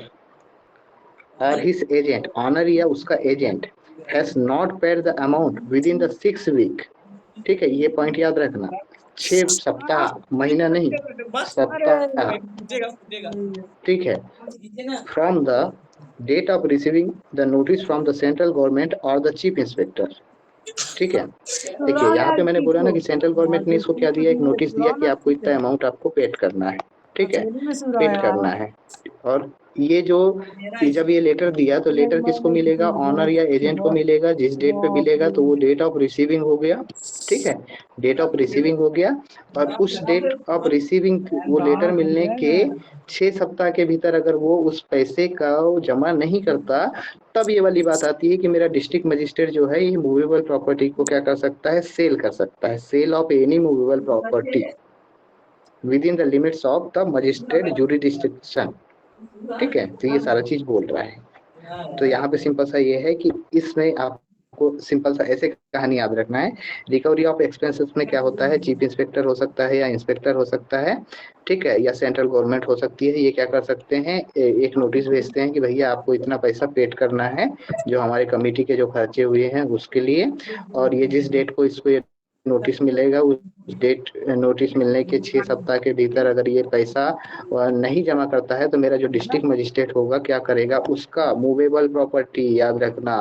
Speaker 1: और हिज एजेंट, ऑनर या उसका agent has not paid the amount within the 6 week. ठीक है, ये पॉइंट याद रखना, 6 सप्ताह, महीना नहीं, सप्ताह। ठीक है, from the date of receiving the notice from the central government और द चीफ इंस्पेक्टर। ठीक है, देखिए यहाँ पे मैंने बोला ना कि सेंट्रल गवर्नमेंट ने इसको क्या दिया, एक नोटिस दिया कि आपको इतना अमाउंट आपको पेड करना है। ठीक है, पेड करना है। और ये जो जब ये लेटर दिया, तो लेटर किसको मिलेगा, ऑनर या एजेंट को मिलेगा। जिस डेट पे मिलेगा तो वो डेट ऑफ रिसीविंग हो गया। ठीक है, डेट ऑफ रिसीविंग हो गया, और उस डेट ऑफ रिसीविंग वो लेटर मिलने के 6 सप्ताह के भीतर अगर वो उस पैसे का जमा नहीं करता, तब ये वाली बात आती है कि मेरा डिस्ट्रिक्ट मजिस्ट्रेट जो है, ये मूवेबल प्रॉपर्टी को क्या कर सकता है, सेल कर सकता है। Sale of any movable property within the limits of the magistrate jurisdiction. ठीक है, तो ये सारा चीज बोल रहा है। तो यहाँ पे सिंपल सा ये है कि इसमें आपको सिंपल सा ऐसे कहानी याद रखना है। रिकवरी ऑफ एक्सपेंसेस में क्या होता है, चीफ इंस्पेक्टर हो सकता है या इंस्पेक्टर हो सकता है। ठीक है, या सेंट्रल गवर्नमेंट हो सकती है। ये क्या कर सकते हैं, एक नोटिस भेजते हैं कि भैया आपको इतना पैसा पेड करना है, जो हमारे कमेटी के जो खर्चे हुए हैं उसके लिए। और ये जिस डेट को इसको ये नोटिस मिलेगा, उस डेट नोटिस मिलने के 6 सप्ताह के भीतर अगर ये पैसा नहीं जमा करता है, तो मेरा जो डिस्ट्रिक्ट मजिस्ट्रेट होगा क्या करेगा, उसका मूवेबल प्रॉपर्टी, याद रखना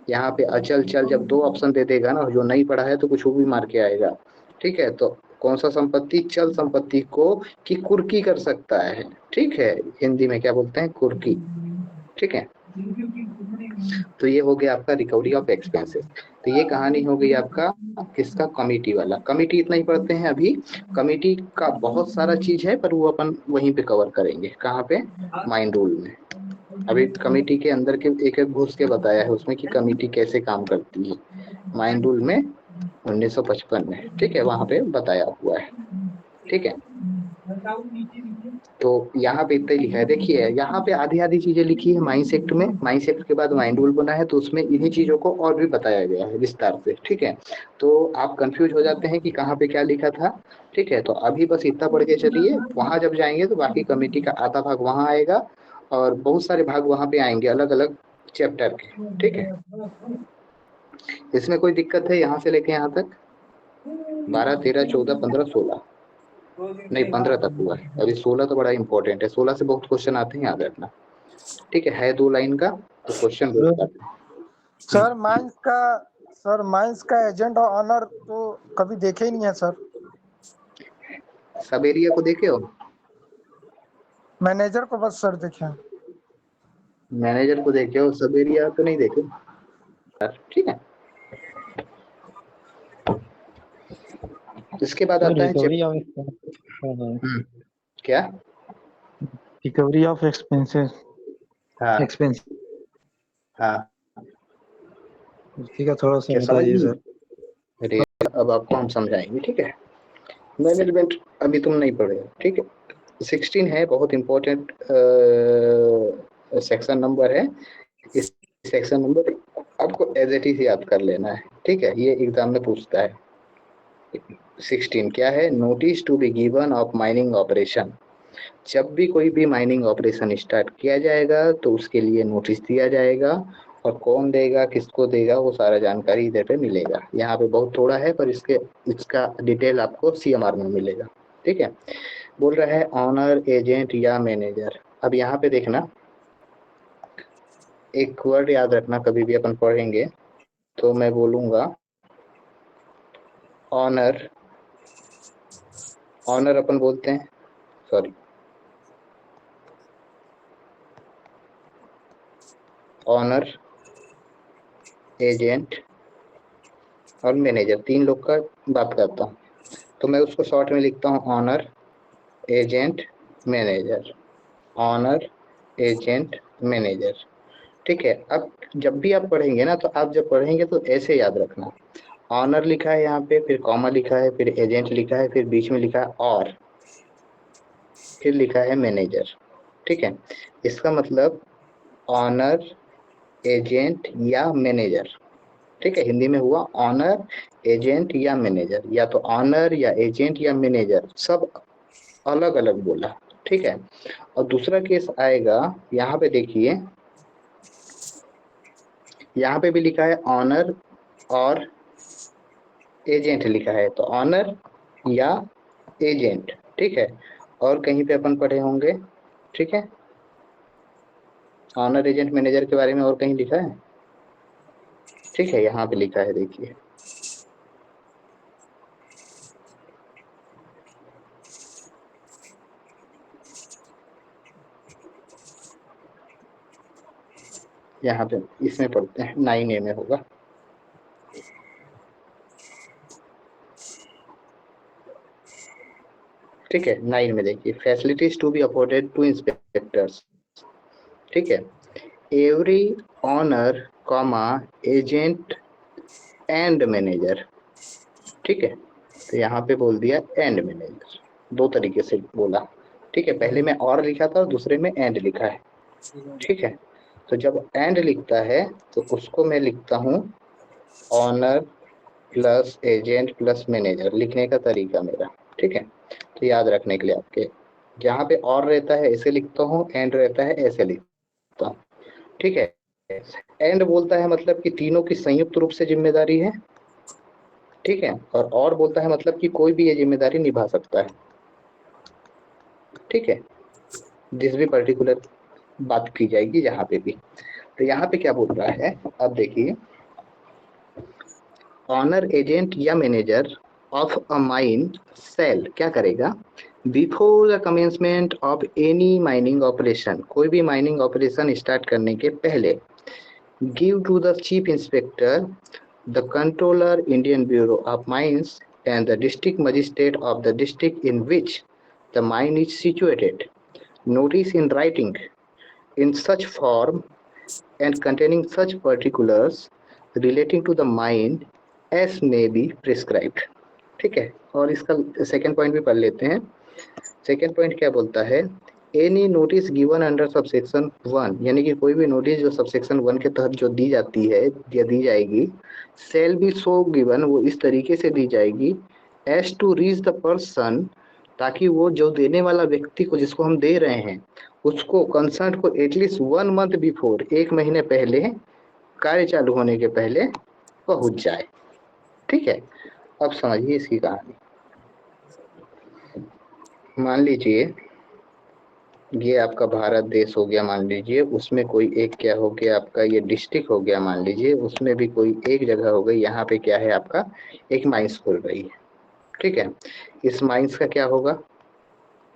Speaker 1: यहाँ पे अचल चल जब दो ऑप्शन दे देगा ना, जो नहीं पढ़ा है तो कुछ भी मार के आएगा। ठीक है, तो कौन सा संपत्ति, चल संपत्ति को की कुर्की कर सकता है। ठीक है, हिंदी में क्या बोलते हैं, कुर्की। ठीक है, तो ये हो गया आपका रिकवरी ऑफ एक्सपेंसेस। तो ये कहानी हो गई आपका किसका, कमिटी वाला। कमिटी इतना ही पढ़ते हैं अभी। कमिटी का बहुत सारा चीज है, पर वो अपन वहीं पे कवर करेंगे, कहाँ पे, माइंड रूल में। अभी कमिटी के अंदर के एक एक घुस के बताया है उसमें कि कमिटी कैसे काम करती है, माइंड रूल में 1955 में। ठीक है, वहां पे बताया हुआ है। ठीक है, तो यहाँ पे इतना ही लिखा है। देखिए यहाँ पे आधी आधी चीजें लिखी है माइंस एक्ट में, माइंस एक्ट के बाद माइंड रूल बना है, तो उसमें इन्हीं चीजों को और भी बताया गया है विस्तार से। ठीक है, तो आप कंफ्यूज हो जाते हैं कि कहाँ पे क्या लिखा था। ठीक है, तो अभी बस इतना पढ़ के चलिए, वहां जब जाएंगे तो बाकी कमेटी का आधा भाग वहां आएगा, और बहुत सारे भाग वहां पे आएंगे अलग अलग चैप्टर के। ठीक है, इसमें कोई दिक्कत है यहाँ से लेके यहाँ तक, 12 13 14 15 16, नहीं 15 तक हुआ है, अभी 16 तो बड़ा इंपॉर्टेंट है, 16 से बहुत क्वेश्चन आते हैं, याद रखना। ठीक है 2 लाइन का, तो क्वेश्चन बहुत आते हैं।
Speaker 2: सर माइंस का एजेंट और ऑनर तो कभी देखे ही नहीं है सर।
Speaker 1: सब एरिया को देखे हो?
Speaker 2: मैनेजर को बस सर देखे हैं।
Speaker 1: मैनेजर को देखे हो, सब एरिया तो नहीं देखे। ठीक है, इसके बाद आता है
Speaker 3: रिकवरी ऑफ
Speaker 1: क्या,
Speaker 3: रिकवरी ऑफ एक्सपेंसेस
Speaker 1: हाँ
Speaker 3: एक्सपेंस
Speaker 1: हाँ,
Speaker 3: उसी का थोड़ा सा
Speaker 1: क्या समझ
Speaker 3: बताइए
Speaker 1: नहीं?
Speaker 3: सर।
Speaker 1: अरे अब आपको हम समझाएंगे। ठीक है, मैनेजमेंट अभी तुम नहीं पढ़े हो। ठीक है, 16 है, बहुत इंपॉर्टेंट सेक्शन नंबर है। इस सेक्शन नंबर आपको एज इट इज याद कर लेना है। ठीक है, ये एग्जाम में पूछता है। 16 क्या है, notice to be given of mining operation. जब भी कोई भी माइनिंग ऑपरेशन स्टार्ट किया जाएगा तो उसके लिए नोटिस दिया जाएगा, और कौन देगा, किसको देगा, वो सारा जानकारी इधर पे मिलेगा। यहाँ पे बहुत थोड़ा है, पर इसका डिटेल आपको CMR में मिलेगा। ठीक है, बोल रहा है ऑनर, एजेंट या मैनेजर। अब यहाँ पे देखना, एक वर्ड याद रखना, कभी भी अपन पढ़ेंगे तो मैं बोलूंगा ऑनर, ऑनर अपन बोलते हैं, सॉरी ऑनर, एजेंट और मैनेजर, 3 लोग का बात करता हूँ, तो मैं उसको शॉर्ट में लिखता हूँ owner, agent, manager, owner, agent, manager. ठीक है, अब जब भी आप पढ़ेंगे ना, तो आप जब पढ़ेंगे तो ऐसे याद रखना, ऑनर लिखा है यहाँ पे, फिर कॉमा लिखा है, फिर एजेंट लिखा है, फिर बीच में लिखा है और फिर लिखा है मैनेजर। ठीक है, इसका मतलब ऑनर, एजेंट या मैनेजर। ठीक है, हिंदी में हुआ ऑनर, एजेंट या मैनेजर, या तो ऑनर या एजेंट या मैनेजर, सब अलग अलग बोला। ठीक है, और दूसरा केस आएगा, यहाँ पे देखिए, यहाँ पे भी लिखा है ऑनर और एजेंट लिखा है, तो ऑनर या एजेंट। ठीक है, और कहीं पे अपन पढ़े होंगे, ठीक है, ऑनर, एजेंट, मैनेजर के बारे में और कहीं लिखा है? ठीक है, यहाँ पे लिखा है, देखिए यहाँ पे, इसमें पढ़ते हैं, 9A में होगा। ठीक है, 9 में देखिए, facilities to be afforded to inspectors. ठीक है, every owner comma agent and manager. ठीक है, तो यहाँ पे बोल दिया एंड मैनेजर, 2 तरीके से बोला। ठीक है, पहले में और लिखा था और दूसरे में एंड लिखा है। ठीक है, तो जब एंड लिखता है तो उसको मैं लिखता हूँ owner plus agent plus manager, लिखने का तरीका मेरा। ठीक है, तो याद रखने के लिए आपके, जहाँ पे और रहता है ऐसे लिखता हूँ, एंड रहता है ऐसे लिखता हूँ। ठीक है, एंड बोलता है मतलब कि तीनों की संयुक्त रूप से जिम्मेदारी है। ठीक है, और बोलता है मतलब कि कोई भी ये जिम्मेदारी निभा सकता है। ठीक है, जिस भी पर्टिकुलर बात की जाएगी जहाँ पे भी, तो यहाँ पे क्या बोल रहा है, अब देखिए, ऑनर, एजेंट या manager of a mine shall क्या करेगा, before the commencement of any mining operation, कोई भी माइनिंग ऑपरेशन स्टार्ट करने के पहले, give to the chief inspector, the controller, Indian bureau of mines and the district magistrate of the district in which the mine is situated, notice in writing in such form and containing such particulars relating to the mine as may be prescribed। ठीक है, और इसका second point भी पढ़ लेते हैं। Second point क्या बोलता है, any notice given under subsection 1, यानी कि कोई भी नोटिस जो सबसेक्शन 1 के तहत जो दी जाती है या दी जाएगी, सेल बी सो गिवन, वो इस तरीके से दी जाएगी, as to reach the person, ताकि वो जो देने वाला व्यक्ति को, जिसको हम दे रहे हैं, उसको, कंसर्न को एटलीस्ट 1 मंथ बिफोर, 1 महीने पहले, कार्य चालू होने के पहले पहुंच जाए। ठीक है, अब समझिए इसकी कहानी। मान लीजिए ये आपका भारत देश हो गया, मान लीजिए उसमें कोई एक क्या हो गया, आपका ये डिस्ट्रिक्ट हो गया, मान लीजिए उसमें भी कोई एक जगह हो गई, यहाँ पे क्या है आपका, एक माइंस खुल रही है। ठीक है, इस माइंस का क्या होगा,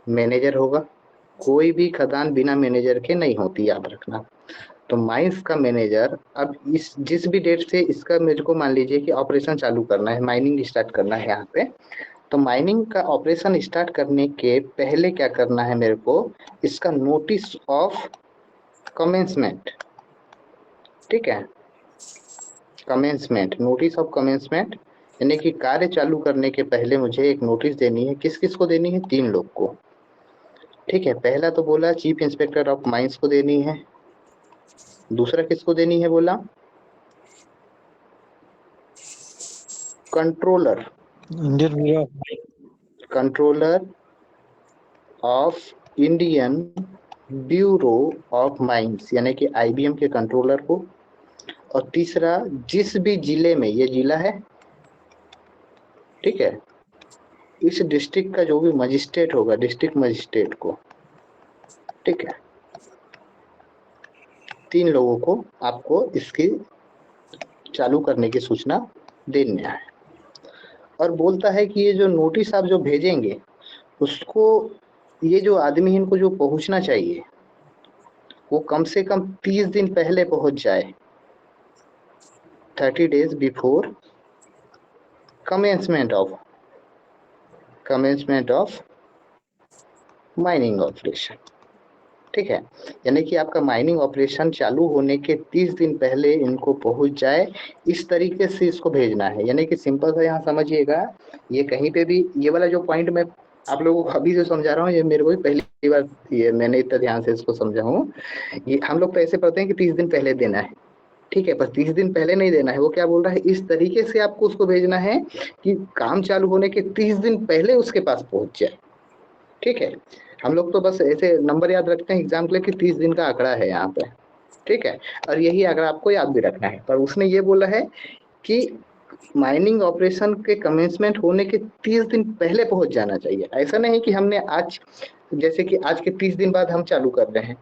Speaker 1: मैनेजर होगा। कोई भी खदान बिना मैनेजर के नहीं होती, याद रखना। तो माइंस का मैनेजर, अब इस जिस भी डेट से इसका मेरे को मान लीजिए कि ऑपरेशन चालू करना है, माइनिंग स्टार्ट करना है यहाँ पे, तो माइनिंग का ऑपरेशन स्टार्ट करने के पहले क्या करना है मेरे को, इसका नोटिस ऑफ कमेंसमेंट। ठीक है, कमेंसमेंट, नोटिस ऑफ कमेंसमेंट, यानी कि कार्य चालू करने के पहले मुझे एक नोटिस देनी है। किस किस को देनी है, 3 लोग को। ठीक है, पहला तो बोला चीफ इंस्पेक्टर ऑफ माइंस को देनी है, दूसरा किसको देनी है बोला, controller,
Speaker 3: Indian bureau of
Speaker 1: controller of Indian bureau of mines, यानी कि आईबीएम के कंट्रोलर को, और तीसरा जिस भी जिले में, ये जिला है, ठीक है, इस डिस्ट्रिक्ट का जो भी मजिस्ट्रेट होगा, डिस्ट्रिक्ट मजिस्ट्रेट को। ठीक है, 3 लोगों को आपको इसकी चालू करने की सूचना देना है। और बोलता है कि ये जो नोटिस आप जो भेजेंगे उसको, ये जो आदमी इनको जो पहुंचना चाहिए वो कम से कम 30 दिन पहले पहुंच जाए, 30 days before commencement of mining operation. ठीक है, यानी कि आपका माइनिंग ऑपरेशन चालू होने के 30 दिन पहले इनको पहुंच जाए, इस तरीके से इसको भेजना है। यानी कि सिंपल सा यहाँ समझिएगा, ये कहीं पे भी ये वाला जो पॉइंट मैं आप लोगों को अभी जो समझा रहा हूँ, ये मेरे को भी पहली बार ये मैंने इतना ध्यान से इसको समझा हूँ। ये हम लोग तो ऐसे पढ़ते हैं कि 30 दिन पहले देना है, ठीक है, पर 30 दिन पहले नहीं देना है। वो क्या बोल रहा है, इस तरीके से आपको उसको भेजना है कि काम चालू होने के 30 दिन पहले उसके पास पहुंच जाए। ठीक है, हम लोग तो बस ऐसे नंबर याद रखते हैं एग्जाम के लिए कि 30 दिन का आंकड़ा है यहाँ पे, ठीक है, और यही आंकड़ा आपको याद भी रखना है। पर उसने ये बोला है कि माइनिंग ऑपरेशन के कमेंसमेंट होने के 30 दिन पहले पहुंच जाना चाहिए। ऐसा नहीं कि हमने आज, जैसे कि आज के 30 दिन बाद हम चालू कर रहे हैं,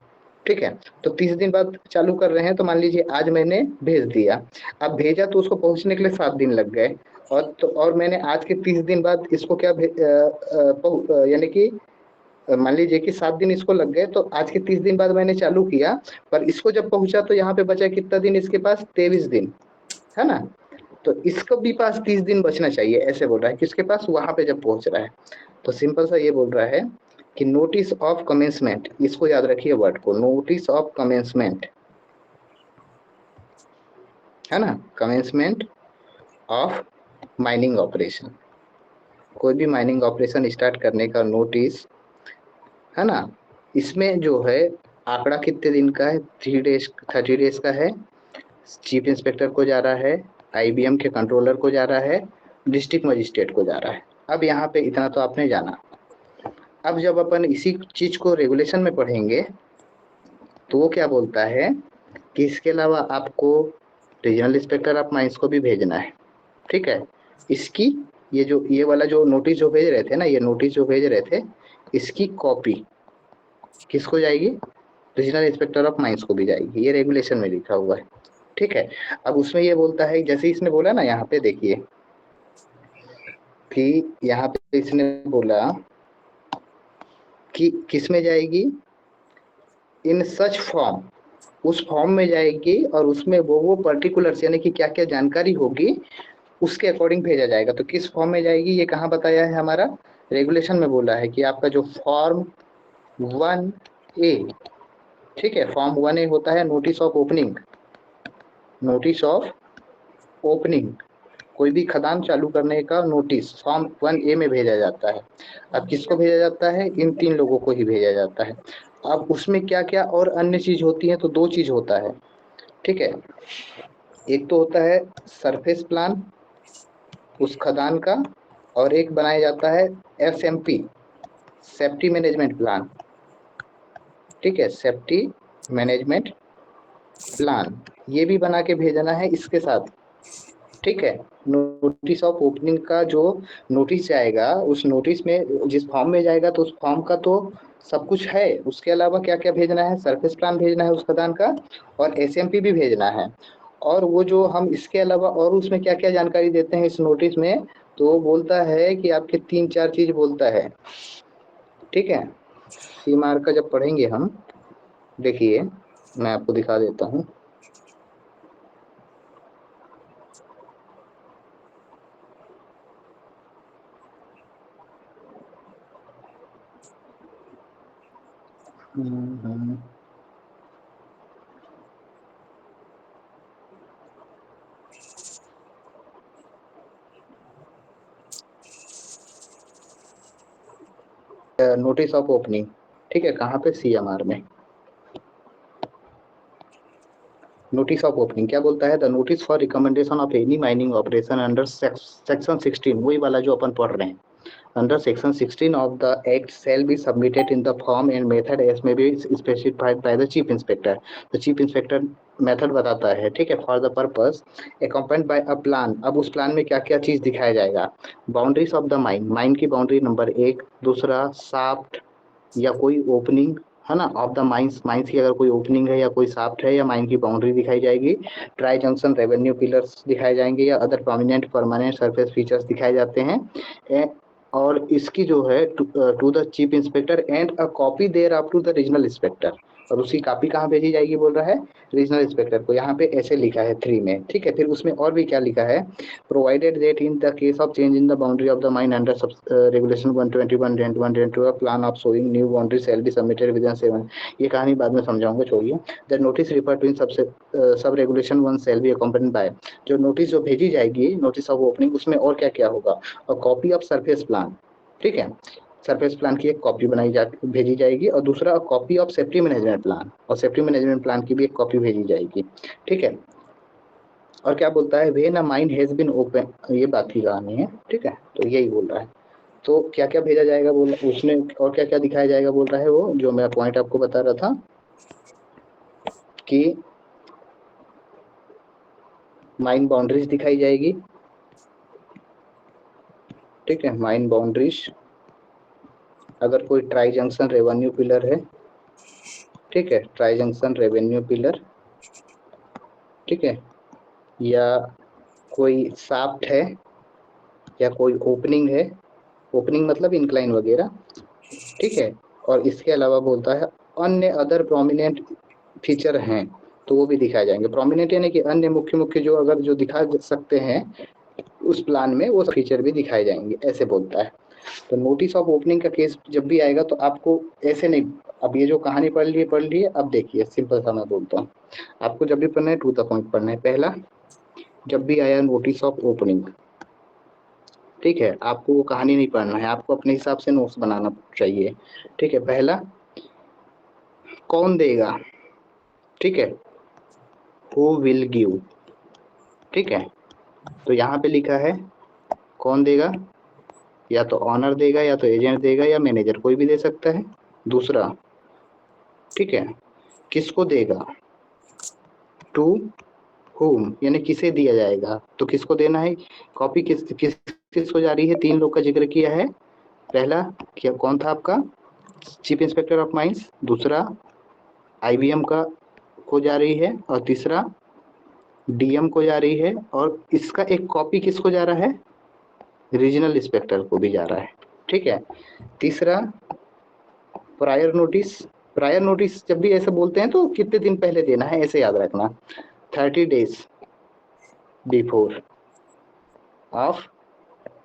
Speaker 1: ठीक है, तो 30 दिन बाद चालू कर रहे हैं, तो मान लीजिए आज मैंने भेज दिया, अब भेजा तो उसको पहुंचने के लिए 7 दिन लग गए, और मैंने आज के 30 दिन बाद इसको क्या यानी कि मान लीजिए कि 7 दिन इसको लग गए, तो आज के 30 दिन बाद मैंने चालू किया, पर इसको जब पहुंचा तो यहाँ पे बचा कितना दिन इसके पास, 23 दिन, है ना। तो इसको भी पास 30 दिन बचना चाहिए, ऐसे बोल रहा है किसके पास, वहां पे जब पहुंच रहा है। तो सिंपल सा ये बोल रहा है कि नोटिस ऑफ कमेंसमेंट, इसको याद रखिए वर्ड को, नोटिस ऑफ कमेंसमेंट, है ना, कमेंसमेंट ऑफ माइनिंग ऑपरेशन। कोई भी माइनिंग ऑपरेशन स्टार्ट करने का नोटिस, है ना, इसमें जो है आंकड़ा कितने दिन का है, 30 डेज का है। चीफ इंस्पेक्टर को जा रहा है, आईबीएम के कंट्रोलर को जा रहा है, डिस्ट्रिक्ट मजिस्ट्रेट को जा रहा है। अब यहाँ पे इतना तो आपने जाना। अब जब अपन इसी चीज को रेगुलेशन में पढ़ेंगे तो वो क्या बोलता है कि इसके अलावा आपको रीजनल इंस्पेक्टर ऑफ माइंस को भी भेजना है, ठीक है। इसकी ये वाला जो नोटिस जो भेज रहे थे ना, ये नोटिस जो भेज रहे थे, इसकी कॉपी किसको जाएगी, रीजनल इंस्पेक्टर ऑफ माइंस को भी जाएगी। ये रेगुलेशन में लिखा हुआ है, ठीक है। अब उसमें ये बोलता है, जैसे इसने बोला ना, यहाँ पे देखिए कि यहाँ पे इसने बोला कि किस में जाएगी, इन सच फॉर्म, उस फॉर्म में जाएगी, और उसमें वो पर्टिकुलर्स यानी कि क्या क्या जानकारी होगी उसके अकॉर्डिंग भेजा जाएगा। तो किस फॉर्म में जाएगी, ये कहाँ बताया है, हमारा रेगुलेशन में बोला है कि आपका जो फॉर्म 1A, ठीक है, फॉर्म 1A होता है notice of opening, notice of opening, कोई भी खदान चालू करने का नोटिस फॉर्म 1A में भेजा जाता है। अब किसको भेजा जाता है, इन 3 लोगों को ही भेजा जाता है। अब उसमें क्या क्या और अन्य चीज होती है, तो 2 चीज होता है, ठीक है। एक तो होता है सरफेस प्लान उस खदान का, और एक बनाया जाता है SMP, सेफ्टी मैनेजमेंट प्लान, ठीक है, सेफ्टी मैनेजमेंट प्लान, ये भी बना के भेजना है इसके साथ, ठीक है। नोटिस ऑफ ओपनिंग का जो नोटिस जाएगा, उस नोटिस में जिस फॉर्म में जाएगा, तो उस फॉर्म का तो सब कुछ है, उसके अलावा क्या क्या भेजना है, सरफेस प्लान भेजना है उस खदान का, और SMP भी भेजना है। और वो जो हम इसके अलावा और उसमें क्या क्या जानकारी देते हैं इस नोटिस में, तो वो बोलता है कि आपके 3-4 चीज बोलता है, ठीक है। CMR का जब पढ़ेंगे हम, देखिए मैं आपको दिखा देता हूँ। नोटिस ऑफ ओपनिंग, ठीक है, कहाँ पे, CMR में। नोटिस ऑफ ओपनिंग क्या बोलता है, the notice for recommendation of any mining operation under section 16, वही वाला जो अपन पढ़ रहे हैं, under section 16 of the act shall be submitted in the form and method as may be specified by the chief inspector। the chief inspector method बताता है, ठीक है, for the purpose accompanied by a plan। अब उस plan में क्या क्या चीज दिखाया जाएगा, boundaries of the mine, mine की बाउंड्री नंबर 1, दूसरा साफ्ट या कोई ओपनिंग, है ना, ऑफ द माइंस, माइंस की अगर कोई ओपनिंग है या कोई शाफ्ट है या माइन की बाउंड्री दिखाई जाएगी, ट्राई जंक्शन रेवेन्यू पिलर्स दिखाए जाएंगे या other prominent permanent surface features दिखाए जाते हैं। और इसकी जो है to the chief inspector and a copy there up to the regional inspector, और उसकी कॉपी कहाँ भेजी जाएगी बोल रहा है, रीजनल इंस्पेक्टर को। यहाँ पे ऐसे लिखा है 3 में, ठीक है। फिर उसमें और भी क्या लिखा है, provided that in the case of change in the boundary of the mine under regulation 121.1 a plan of showing new boundary shall be submitted within 7। ये कहानी बाद में समझाऊंगा, छोड़िए। The notice refer to in sub regulation 1 shall be accompanied by, जो notice जो भेजी जाएगी, नोटिस ऑफ ओपनिंग, उसमें और क्या क्या होगा, और कॉपी ऑफ सरफेस प्लान, ठीक है, सरफेस प्लान की एक कॉपी भेजी जाएगी, और दूसरा copy of safety management plan, और सेफ्टी मैनेजमेंट प्लान की भी एक कॉपी भेजी जाएगी, ठीक है। और क्या बोलता है, when a mine has been open, ये बात की कहानी है, ठीक है, तो यही बोल रहा है। तो क्या क्या भेजा जाएगा बोल उसने, और क्या क्या दिखाया जाएगा बोल रहा है, वो जो मैं पॉइंट आपको बता रहा था कि माइन बाउंड्रीज दिखाई जाएगी, ठीक है, माइन बाउंड्रीज, अगर कोई ट्राई जंक्शन रेवेन्यू पिलर है, ठीक है, ट्राई जंक्शन रेवेन्यू पिलर, ठीक है, या कोई शाफ्ट है या कोई ओपनिंग है, ओपनिंग मतलब इंक्लाइन वगैरह, ठीक है। और इसके अलावा बोलता है अन्य अदर प्रोमिनेंट फीचर हैं, तो वो भी दिखाए जाएंगे। प्रोमिनेंट यानी कि अन्य मुख्य मुख्य जो अगर जो दिखा सकते हैं उस प्लान में, वो फीचर भी दिखाए जाएंगे, ऐसे बोलता है। तो नोटिस ऑफ ओपनिंग का केस जब भी आएगा तो आपको ऐसे नहीं, अब ये जो कहानी पढ़ ली है, अब देखिए सिंपल सा मैं बोलता हूँ, आपको जब भी पढ़ना है टू द पॉइंट पढ़ना है। पहला, जब भी आया नोटिस ऑफ ओपनिंग, ठीक है, आपको वो कहानी नहीं पढ़ना है, आपको अपने हिसाब से नोट्स बनाना चाहिए, ठीक है। पहला, कौन देगा, ठीक है, हु विल गिव, ठीक है। तो यहाँ पे लिखा है कौन देगा, या तो ऑनर देगा, या तो एजेंट देगा, या मैनेजर, कोई भी दे सकता है। दूसरा, ठीक है, किसको देगा, टू होम, यानी किसे दिया जाएगा, तो किसको देना है, कॉपी किसको जा रही है, 3 लोग का जिक्र किया है। पहला क्या, कौन था आपका, चीफ इंस्पेक्टर ऑफ माइंस, दूसरा आईबीएम का को जा रही है, और तीसरा डीएम को जा रही है, और इसका एक कॉपी किसको जा रहा है, रीजनल इंस्पेक्टर को भी जा रहा है, ठीक है। तीसरा, प्रायर नोटिस, प्रायर नोटिस जब भी ऐसे बोलते हैं तो कितने दिन पहले देना है, ऐसे याद रखना, 30 days before of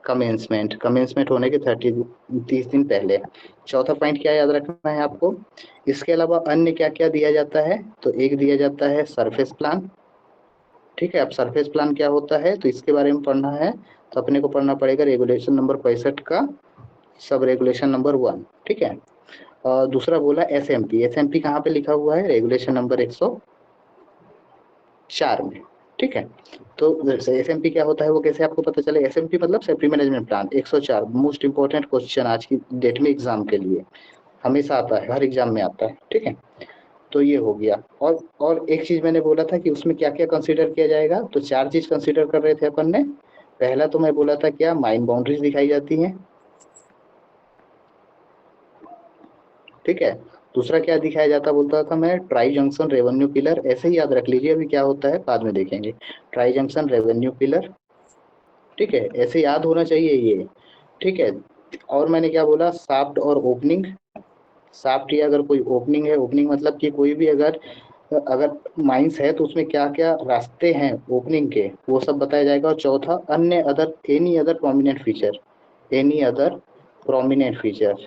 Speaker 1: commencement, commencement होने के 30 दिन पहले। चौथा पॉइंट क्या याद रखना है आपको, इसके अलावा अन्य क्या क्या दिया जाता है, तो एक दिया जाता है सरफेस प्लान, ठीक है। अब सरफेस प्लान क्या होता है, तो इसके बारे में पढ़ना है, तो अपने को पढ़ना पड़ेगा रेगुलेशन नंबर 65 का सब रेगुलेशन नंबर 1, ठीक है। और दूसरा बोला एसएमपी, एसएमपी कहाँ पे लिखा हुआ है, रेगुलेशन नंबर 104 में, ठीक है। तो एसएमपी क्या होता है वो कैसे आपको पता चले, एसएमपी मतलब safety management plan 104, most important question आज की डेट में एग्जाम के लिए, हमेशा आता है, हर एग्जाम में आता है, ठीक है। तो ये हो गया। और एक चीज मैंने बोला था कि उसमें क्या क्या कंसीडर किया जाएगा, तो 4 चीज कंसीडर कर रहे थे अपन ने। पहला तो मैं बोला था क्या, माइन बाउंड्रीज दिखाई जाती हैं, ठीक है। दूसरा क्या दिखाया जाता बोलता था मैं, ट्राई जंक्शन रेवेन्यू पिलर, ऐसे ही याद रख लीजिए, अभी क्या होता है बाद में देखेंगे। ट्राई जंक्शन रेवेन्यू पिलर, ठीक है, ऐसे याद होना चाहिए ये, ठीक है। और मैंने क्या बोला, शाफ्ट और ओपनिंग, शाफ्ट या अगर कोई ओपनिंग है, ओपनिंग मतलब कि कोई भी अगर अगर माइंस है तो उसमें क्या क्या रास्ते हैं ओपनिंग के, वो सब बताया जाएगा। और चौथा, अन्य other, any other prominent feature, any other prominent feature,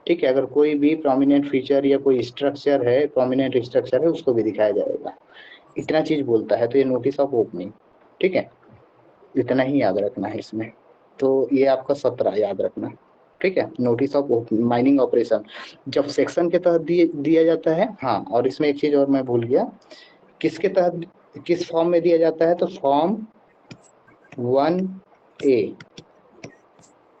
Speaker 1: ठीक है, अगर कोई भी प्रोमिनेंट फीचर या कोई स्ट्रक्चर है, प्रोमिनेंट स्ट्रक्चर है, उसको भी दिखाया जाएगा। इतना चीज बोलता है, तो ये नोटिस ऑफ ओपनिंग, ठीक है, इतना ही याद रखना है इसमें। तो ये आपका 17 याद रखना, ठीक है, नोटिस ऑफ माइनिंग ऑपरेशन जब सेक्शन के तहत दिया जाता है। हाँ, और इसमें एक चीज और मैं भूल गया, किसके तहत, किस फॉर्म में दिया जाता है, तो फॉर्म 1A,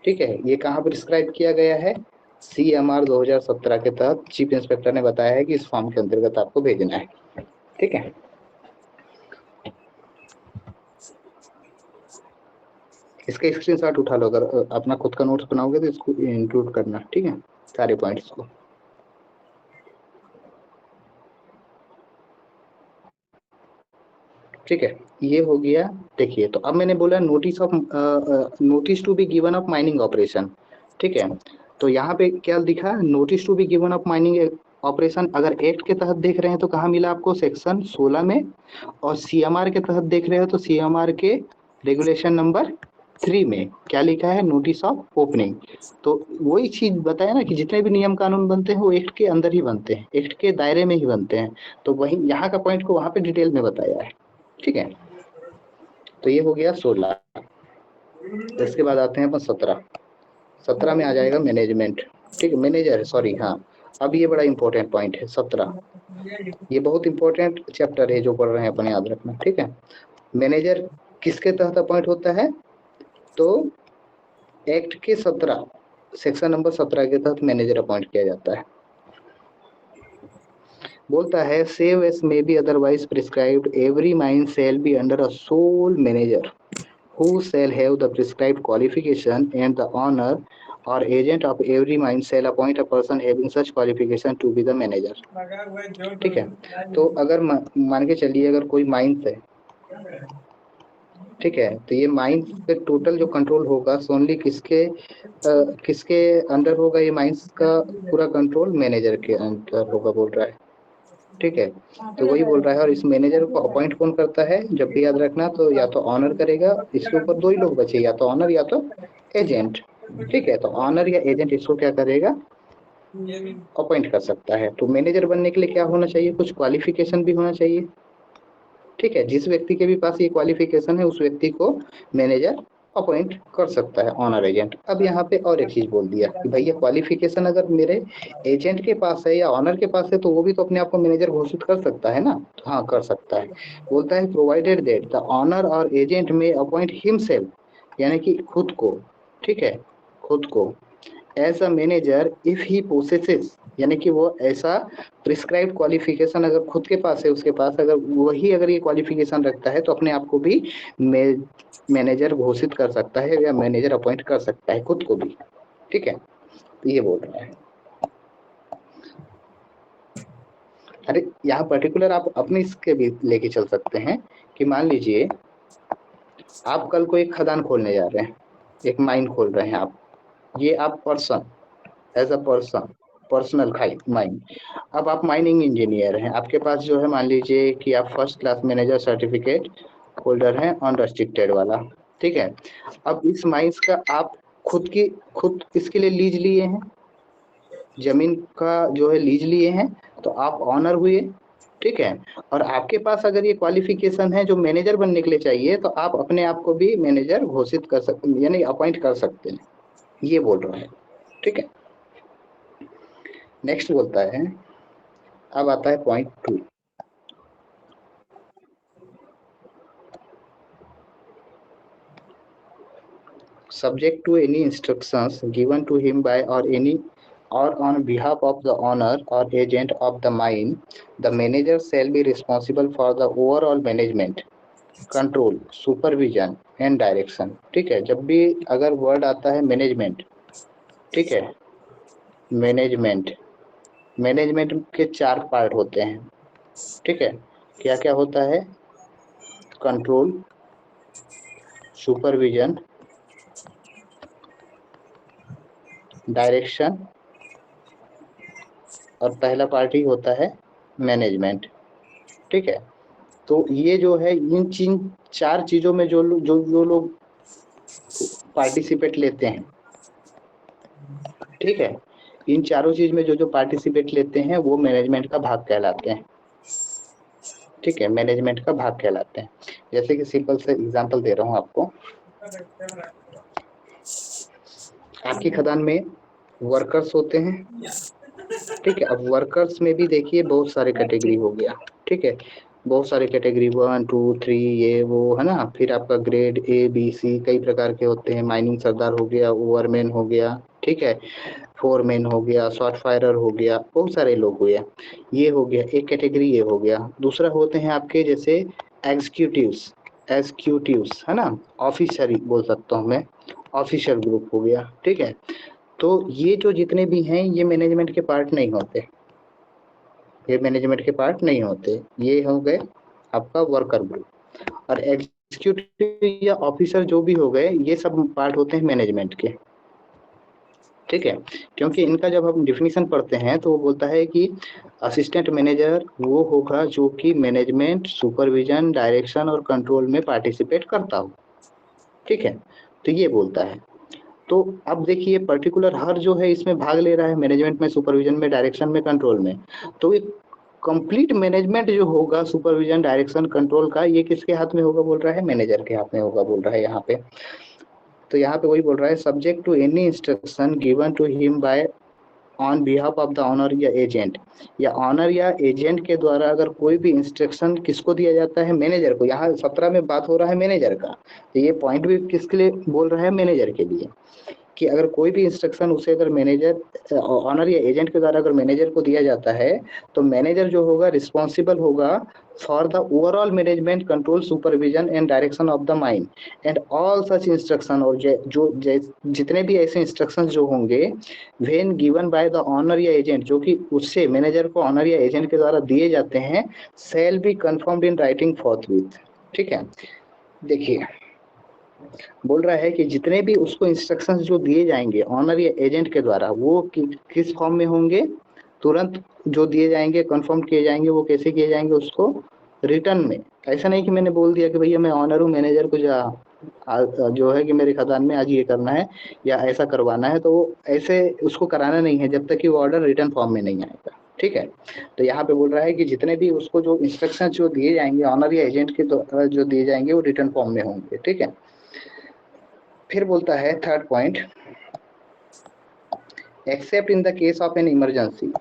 Speaker 1: ठीक है। ये कहाँ प्रिस्क्राइब किया गया है, CMR 2017 के तहत चीफ इंस्पेक्टर ने बताया है कि इस फॉर्म के अंतर्गत आपको भेजना है, ठीक है। इसका स्क्रीनशॉट उठा लो, अगर अपना खुद का नोट्स बनाओगे तो इसको इंक्लूड करना, ठीक है, सारे पॉइंट्स को। ठीक है, ये हो गया। देखिए, तो अब मैंने बोला notice to be given of mining operation. ठीक है, तो यहाँ पे क्या दिखा, notice to be given of mining operation. अगर एक्ट के तहत देख रहे हैं तो कहाँ मिला आपको, सेक्शन 16 में, और सीएमआर के तहत देख रहे हो तो सीएमआर के रेगुलेशन नंबर 3 में क्या लिखा है, नोटिस ऑफ ओपनिंग। तो वही चीज बताया ना कि जितने भी नियम कानून बनते हैं वो एक्ट के अंदर ही बनते हैं, एक्ट के दायरे में ही बनते हैं। तो वही यहाँ का पॉइंट को वहां पे डिटेल में बताया है। ठीक है, तो ये हो गया 16। इसके बाद आते हैं अपन 17 में आ जाएगा मैनेजमेंट। ठीक है, मैनेजर, सॉरी, हाँ। अब ये बड़ा इंपॉर्टेंट पॉइंट है 17, ये बहुत इंपॉर्टेंट चैप्टर है जो पढ़ रहे हैं अपन, याद रखना। ठीक है, मैनेजर किसके तहत अपॉइंट होता है, तो एक्ट के 17 सेक्शन नंबर 17 के तहत मैनेजर अपॉइंट किया जाता है। बोलता है save as may be otherwise prescribed every mine shall be under a sole manager who shall have the prescribed qualification, and the owner or agent of every mine shall appoint a person having such qualification to be the manager। ठीक है, तो अगर मान के चलिए अगर कोई mines है, ठीक है, तो ये माइंस पे टोटल जो कंट्रोल होगा सोनली किसके अंडर होगा, ये माइंस का पूरा कंट्रोल मैनेजर के अंडर होगा बोल रहा है। ठीक है, तो वही बोल रहा है। और इस मैनेजर को अपॉइंट कौन करता है, जब भी याद रखना, तो या तो ऑनर करेगा, इसके ऊपर दो ही लोग बचे, या तो ऑनर या तो एजेंट। ठीक है, तो ऑनर या एजेंट इसको क्या करेगा, अपॉइंट कर सकता है। तो मैनेजर बनने के लिए क्या होना चाहिए, कुछ क्वालिफिकेशन भी होना चाहिए। ठीक है, जिस व्यक्ति के भी पास ये क्वालिफिकेशन है उस व्यक्ति को मैनेजर अपॉइंट कर सकता है, ऑनर एजेंट। अब यहाँ पे और एक चीज बोल दिया कि भैया क्वालिफिकेशन अगर मेरे एजेंट के पास है या ऑनर के पास है तो वो भी तो अपने आप को मैनेजर घोषित कर सकता है ना। तो हाँ, कर सकता है। बोलता है प्रोवाइडेड दैट द ऑनर और एजेंट में अपॉइंट हिमसेल्फ, यानी कि खुद को, ठीक है, खुद को as a manager if he possesses, यानी कि वो ऐसा प्रिस्क्राइब्ड क्वालिफिकेशन अगर खुद के पास है, उसके पास अगर वही अगर ये क्वालिफिकेशन रखता है तो अपने आप को भी मैनेजर घोषित कर सकता है या मैनेजर अपॉइंट कर सकता है खुद को भी। ठीक है, तो ये बोल रहा है। अरे यहाँ पर्टिकुलर आप अपने इसके भी लेके चल सकते हैं कि मान लीजिए आप कल को एक खदान खोलने जा रहे हैं, एक माइन खोल रहे हैं आप, ये आप person as a personal mine. अब आप माइनिंग इंजीनियर हैं, आपके पास जो है मान लीजिए कि आप first class manager certificate holder हैं, अनरेस्ट्रिक्टेड वाला। ठीक है, अब इस माइंस का आप खुद इसके लिए लीज लिए हैं, जमीन का जो है लीज लिए हैं, तो आप ऑनर हुए। ठीक है, और आपके पास अगर ये क्वालिफिकेशन है जो मैनेजर बनने के लिए चाहिए तो आप अपने आप को भी मैनेजर घोषित कर सकते, यानी अपॉइंट कर सकते हैं, ये बोल रहा है। ठीक है, नेक्स्ट बोलता है, अब आता है point 2। Subject to any instructions given to him by or on behalf of the owner or agent of the mine, the manager shall be responsible for the overall management, control, supervision and direction। ठीक है, जब भी अगर word आता है management, ठीक है, management के 4 पार्ट होते हैं। ठीक है, क्या क्या होता है, कंट्रोल, सुपरविजन, डायरेक्शन, और पहला पार्ट ही होता है मैनेजमेंट। ठीक है, तो ये जो है इन 4 चीजों में जो लोग पार्टिसिपेट लेते हैं, ठीक है, इन चारों चीज में जो पार्टिसिपेट लेते हैं वो मैनेजमेंट का भाग कहलाते हैं। ठीक है, मैनेजमेंट का भाग कहलाते हैं। जैसे कि सिंपल से एग्जांपल दे रहा हूँ आपको, आपकी खदान में वर्कर्स होते हैं। ठीक है, अब वर्कर्स में भी देखिए बहुत सारे कैटेगरी हो गया। ठीक है, बहुत सारे कैटेगरी 1 2 3 ये वो है ना, फिर आपका ग्रेड A B C कई प्रकार के होते हैं। माइनिंग सरदार हो गया, ओवरमैन हो गया, ठीक है, फोरमैन हो गया, शॉर्ट फायरर हो गया, बहुत सारे लोग हुए। ये हो गया एक कैटेगरी, ये हो गया। दूसरा होते हैं आपके जैसे एग्जीक्यूटिव्स है ना, ऑफिसर बोल सकता हूँ मैं, ऑफिसर ग्रुप हो गया। ठीक है, तो ये जो जितने भी हैं ये मैनेजमेंट के पार्ट नहीं होते, ये मैनेजमेंट के पार्ट नहीं होते, ये हो गए आपका वर्कर ग्रुप। और एग्जीक्यूटिव या ऑफिसर जो भी हो गए, ये सब पार्ट होते हैं मैनेजमेंट के, ठीक है। क्योंकि इनका जब हम डिफिनीशन पढ़ते हैं तो वो बोलता है कि असिस्टेंट मैनेजर वो होगा जो कि मैनेजमेंट, सुपरविजन, डायरेक्शन और कंट्रोल में पार्टिसिपेट करता हो, ठीक है। तो ये बोलता है। तो अब देखिए पर्टिकुलर हर जो है इसमें भाग ले रहा है, मैनेजमेंट में, सुपरविजन में, डायरेक्शन में, कंट्रोल में। तो एक कंप्लीट मैनेजमेंट जो होगा सुपरविजन, डायरेक्शन, कंट्रोल का, ये किसके हाथ में होगा बोल रहा है? मैनेजर के हाथ में होगा बोल रहा है यहाँ पे। तो यहाँ पे वही बोल रहा है, subject to any instruction given to him by on behalf of the owner या एजेंट, या ऑनर या एजेंट के द्वारा अगर कोई भी इंस्ट्रक्शन किसको दिया जाता है? मैनेजर को। यहाँ 17 में बात हो रहा है मैनेजर का, तो ये पॉइंट भी किसके लिए बोल रहा है? मैनेजर के लिए, कि अगर कोई भी इंस्ट्रक्शन उसे अगर मैनेजर, ऑनर या एजेंट के द्वारा अगर मैनेजर को दिया जाता है, तो मैनेजर जो होगा रिस्पॉन्सिबल होगा for the overall management, control, supervision and direction of the mine and all such instruction, और जितने भी ऐसे इंस्ट्रक्शंस जो होंगे when given by the owner या एजेंट, जो कि उससे मैनेजर को ऑनर या एजेंट के द्वारा दिए जाते हैं, shall be confirmed in writing forthwith, ठीक है। देखिए बोल रहा है कि जितने भी उसको इंस्ट्रक्शंस जो दिए जाएंगे ऑनर या एजेंट के द्वारा, वो किस फॉर्म में होंगे? तुरंत जो दिए जाएंगे, कंफर्म किए जाएंगे। वो कैसे किए जाएंगे? उसको रिटर्न में। ऐसा नहीं कि मैंने बोल दिया कि भैया मैं ऑनर हूँ, मैनेजर को जो है कि मेरे खदान में आज ये करना है या ऐसा करवाना है, तो वो ऐसे उसको कराना नहीं है जब तक कि वो ऑर्डर रिटर्न फॉर्म में नहीं आएगा, ठीक है। तो यहाँ पे बोल रहा है कि जितने भी उसको जो इंस्ट्रक्शन जो दिए जाएंगे ऑनर या एजेंट के द्वारा जो दिए जाएंगे वो रिटर्न फॉर्म में होंगे, ठीक है। फिर बोलता है third point, accept in the case of an emergency,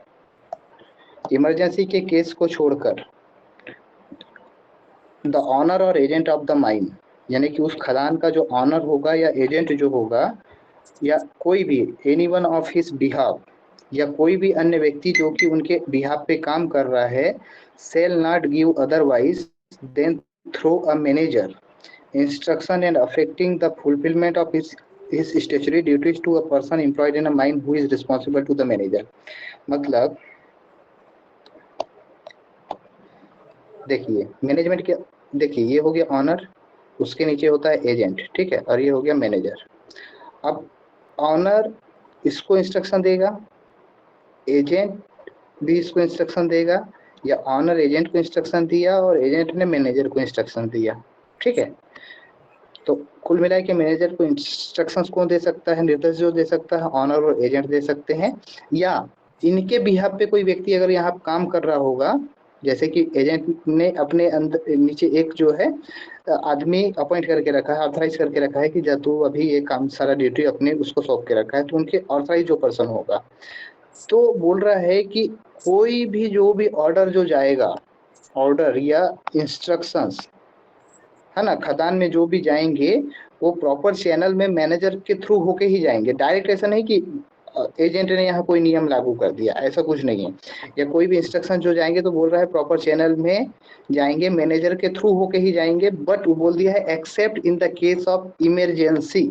Speaker 1: emergency के केस को छोड़कर द ऑनर और एजेंट ऑफ द माइन, यानी कि उस खदान का जो ऑनर होगा या एजेंट जो होगा या कोई भी any one of his behalf, या कोई भी अन्य व्यक्ति जो कि उनके बिहाफ पे काम कर रहा है, shall not give otherwise than through a manager instruction and affecting the fulfillment of his statutory duties to a person employed in a mine who is responsible to the manager। मतलब देखिए management के, देखिए ये हो गया honour, उसके नीचे होता है एजेंट, ठीक है, और ये हो गया मैनेजर। अब ऑनर इसको इंस्ट्रक्शन देगा, एजेंट भी इसको इंस्ट्रक्शन देगा, या ऑनर एजेंट को इंस्ट्रक्शन दिया और एजेंट ने मैनेजर को इंस्ट्रक्शन दिया, ठीक है। तो कुल मिला के मैनेजर को इंस्ट्रक्शंस कौन दे सकता है? निर्देश जो दे सकता है ऑनर और एजेंट दे सकते हैं, या इनके बिहाफ पे कोई व्यक्ति अगर यहाँ काम कर रहा होगा, जैसे कि एजेंट ने अपने अंदर नीचे एक जो है आदमी अपॉइंट करके रखा है, ऑथराइज करके रखा है कि जब तू अभी ये काम सारा ड्यूटी अपने उसको सौंप के रखा है, तो उनके ऑथराइज जो पर्सन होगा। तो बोल रहा है कि कोई भी जो भी ऑर्डर जो जाएगा, ऑर्डर या इंस्ट्रक्शंस है ना, खदान में जो भी जाएंगे वो प्रॉपर चैनल में मैनेजर के थ्रू होके ही जाएंगे। डायरेक्ट ऐसा नहीं कि एजेंट ने यहाँ कोई नियम लागू कर दिया, ऐसा कुछ नहीं है। या कोई भी इंस्ट्रक्शन जो जाएंगे तो बोल रहा है प्रॉपर चैनल में जाएंगे, मैनेजर के थ्रू होके ही जाएंगे। बट वो बोल दिया है accept in the case of emergency,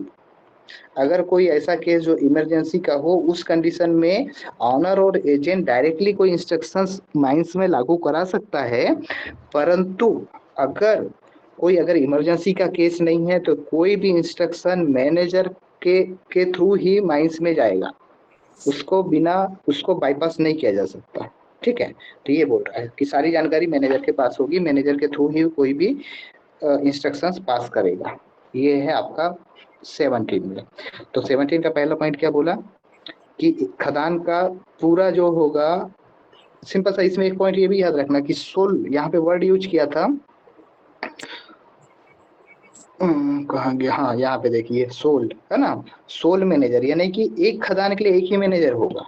Speaker 1: अगर कोई ऐसा केस जो इमरजेंसी का हो, उस कंडीशन में ऑनर और एजेंट डायरेक्टली कोई इंस्ट्रक्शंस माइंस में लागू करा सकता है, परंतु अगर इमरजेंसी का केस नहीं है तो कोई भी इंस्ट्रक्शन मैनेजर के थ्रू ही माइंस में जाएगा, उसको बाईपास नहीं किया जा सकता, ठीक है। तो ये बोल रहा है कि सारी जानकारी मैनेजर के पास होगी, मैनेजर के थ्रू ही कोई भी इंस्ट्रक्शंस पास करेगा। ये है आपका 17 में। तो 17 का पहला पॉइंट क्या बोला कि खदान का पूरा जो होगा, सिंपल सा इसमें एक पॉइंट ये भी याद रखना कि सोल, यहाँ पे वर्ड यूज किया था, कहाँ गया, हाँ यहाँ पे देखिए सोल है ना, सोल मैनेजर, यानी कि एक खदान के लिए एक ही मैनेजर होगा,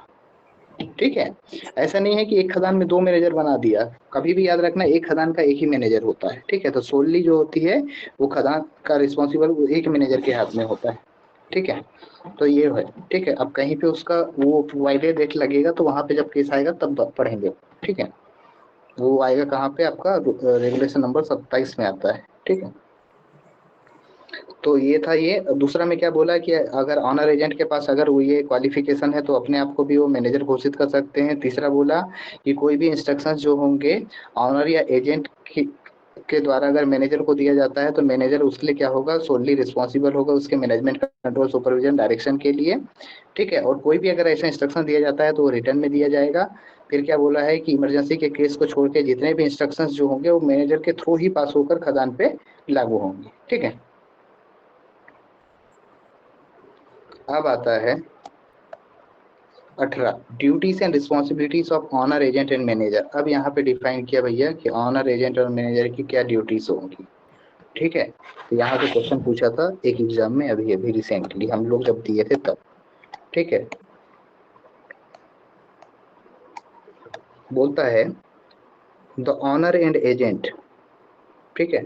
Speaker 1: ठीक है। ऐसा नहीं है कि एक खदान में 2 मैनेजर बना दिया, कभी भी याद रखना एक खदान का एक ही मैनेजर होता है, ठीक है। तो सोलली जो होती है वो खदान का रिस्पॉन्सिबल एक मैनेजर के हाथ में होता है, ठीक है। तो ये है, ठीक है। अब कहीं पे उसका वो वाइडेड डेट लगेगा तो वहां पे जब केस आएगा तब पढ़ेंगे, ठीक है। वो आएगा कहाँ पे? आपका रेगुलेशन नंबर 27 में आता है, ठीक है। तो ये था। ये दूसरा में क्या बोला कि अगर ऑनर एजेंट के पास अगर वो ये क्वालिफिकेशन है तो अपने आप को भी वो मैनेजर घोषित कर सकते हैं। तीसरा बोला कि कोई भी इंस्ट्रक्शंस जो होंगे ऑनर या एजेंट के द्वारा अगर मैनेजर को दिया जाता है तो मैनेजर उसके लिए क्या होगा, सोलली रिस्पॉन्सिबल होगा उसके मैनेजमेंट, कंट्रोल, सुपरविजन, डायरेक्शन के लिए। ठीक है, और कोई भी अगर ऐसा इंस्ट्रक्शन दिया जाता है तो वो रिटर्न में दिया जाएगा। फिर क्या बोला है कि इमरजेंसी के केस को छोड़ के जितने भी इंस्ट्रक्शंस जो होंगे वो मैनेजर के थ्रू ही पास होकर खदान पे लागू होंगे। ठीक है, अब आता है 18 duties and responsibilities of owner, agent and manager. अब यहाँ पे डिफाइन किया भैया कि ऑनर, एजेंट और मैनेजर की क्या ड्यूटीज होंगी। ठीक है, तो यहाँ पे क्वेश्चन पूछा था एक एग्जाम में अभी अभी रिसेंटली हम लोग जब दिए थे तब। ठीक है, बोलता है द ऑनर एंड एजेंट। ठीक है,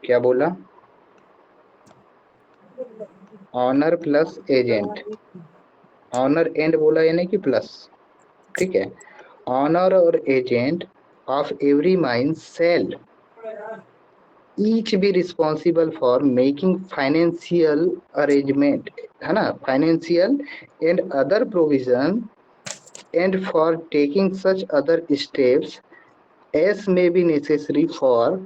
Speaker 1: क्या बोला, owner plus agent, owner and बोला यानी कि प्लस। ठीक है, ऑनर और agent of every mine shall each be responsible for making financial arrangement, है ना, financial and other provision and for taking such other steps as may be necessary for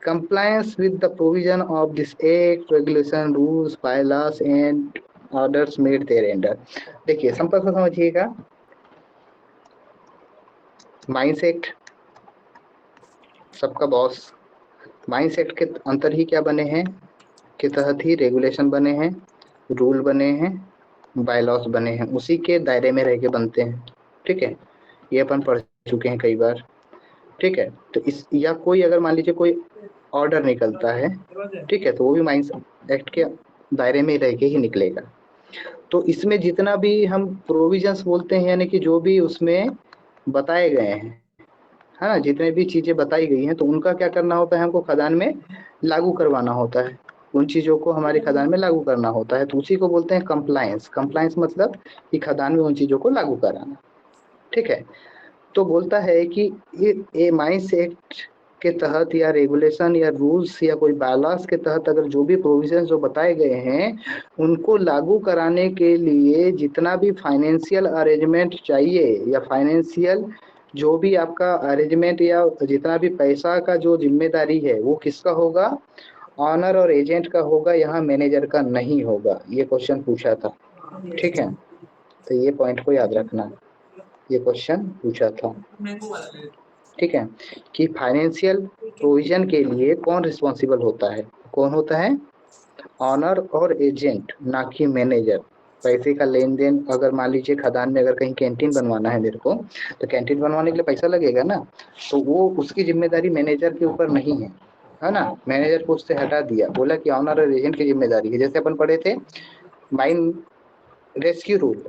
Speaker 1: compliance with the provision of this act, regulation, rules, bylaws and orders made thereunder। देखिए संपर्क से समझिएगा, mines act सबका boss, mines act के अंतर ही क्या बने हैं, के तहत ही रेगुलेशन बने हैं, रूल बने हैं, बायलॉस बने हैं, उसी के दायरे में रह के बनते हैं। ठीक है, ये अपन पढ़ चुके हैं कई बार। ठीक है, तो इस या कोई अगर मान लीजिए कोई ऑर्डर निकलता है, ठीक है, तो वो भी माइंस एक्ट के दायरे में रह के ही निकलेगा। तो इसमें जितना भी हम प्रोविजंस बोलते हैं यानी कि जो भी उसमें बताए गए हैं, है ना, जितने भी चीजें बताई गई हैं तो उनका क्या करना होता है, हमको खदान में लागू करवाना होता है, उन चीजों को हमारे खदान में लागू करना होता है, तो उसी को बोलते हैं कंप्लायंस। कंप्लायंस मतलब कि खदान में उन चीजों को लागू कराना। ठीक है, तो बोलता है कि ये माइंस एक्ट के तहत या रेगुलेशन या रूल्स या कोई बायलॉस के तहत अगर जो भी प्रोविजन जो बताए गए हैं उनको लागू कराने के लिए जितना भी फाइनेंशियल अरेंजमेंट चाहिए या फाइनेंशियल जो भी आपका अरेंजमेंट या जितना भी पैसा का जो जिम्मेदारी है वो किसका होगा, ऑनर और एजेंट का होगा, यहाँ मैनेजर का नहीं होगा। ये क्वेश्चन पूछा था। ठीक है, तो ये पॉइंट को याद रखना, ये क्वेश्चन पूछा था। ठीक है, कि फाइनेंशियल प्रोविजन के लिए कौन रिस्पॉन्सिबल होता है, कौन होता है, ऑनर और एजेंट, ना कि मैनेजर। पैसे का लेन देन, अगर मान लीजिए खदान में अगर कहीं कैंटीन बनवाना है मेरे को, तो कैंटीन बनवाने के लिए पैसा लगेगा ना, तो वो उसकी जिम्मेदारी मैनेजर के ऊपर नहीं है ना, मैनेजर को उससे हटा दिया, बोला कि ऑनर और एजेंट की जिम्मेदारी है। जैसे अपन पढ़े थे माइन रेस्क्यू रूल,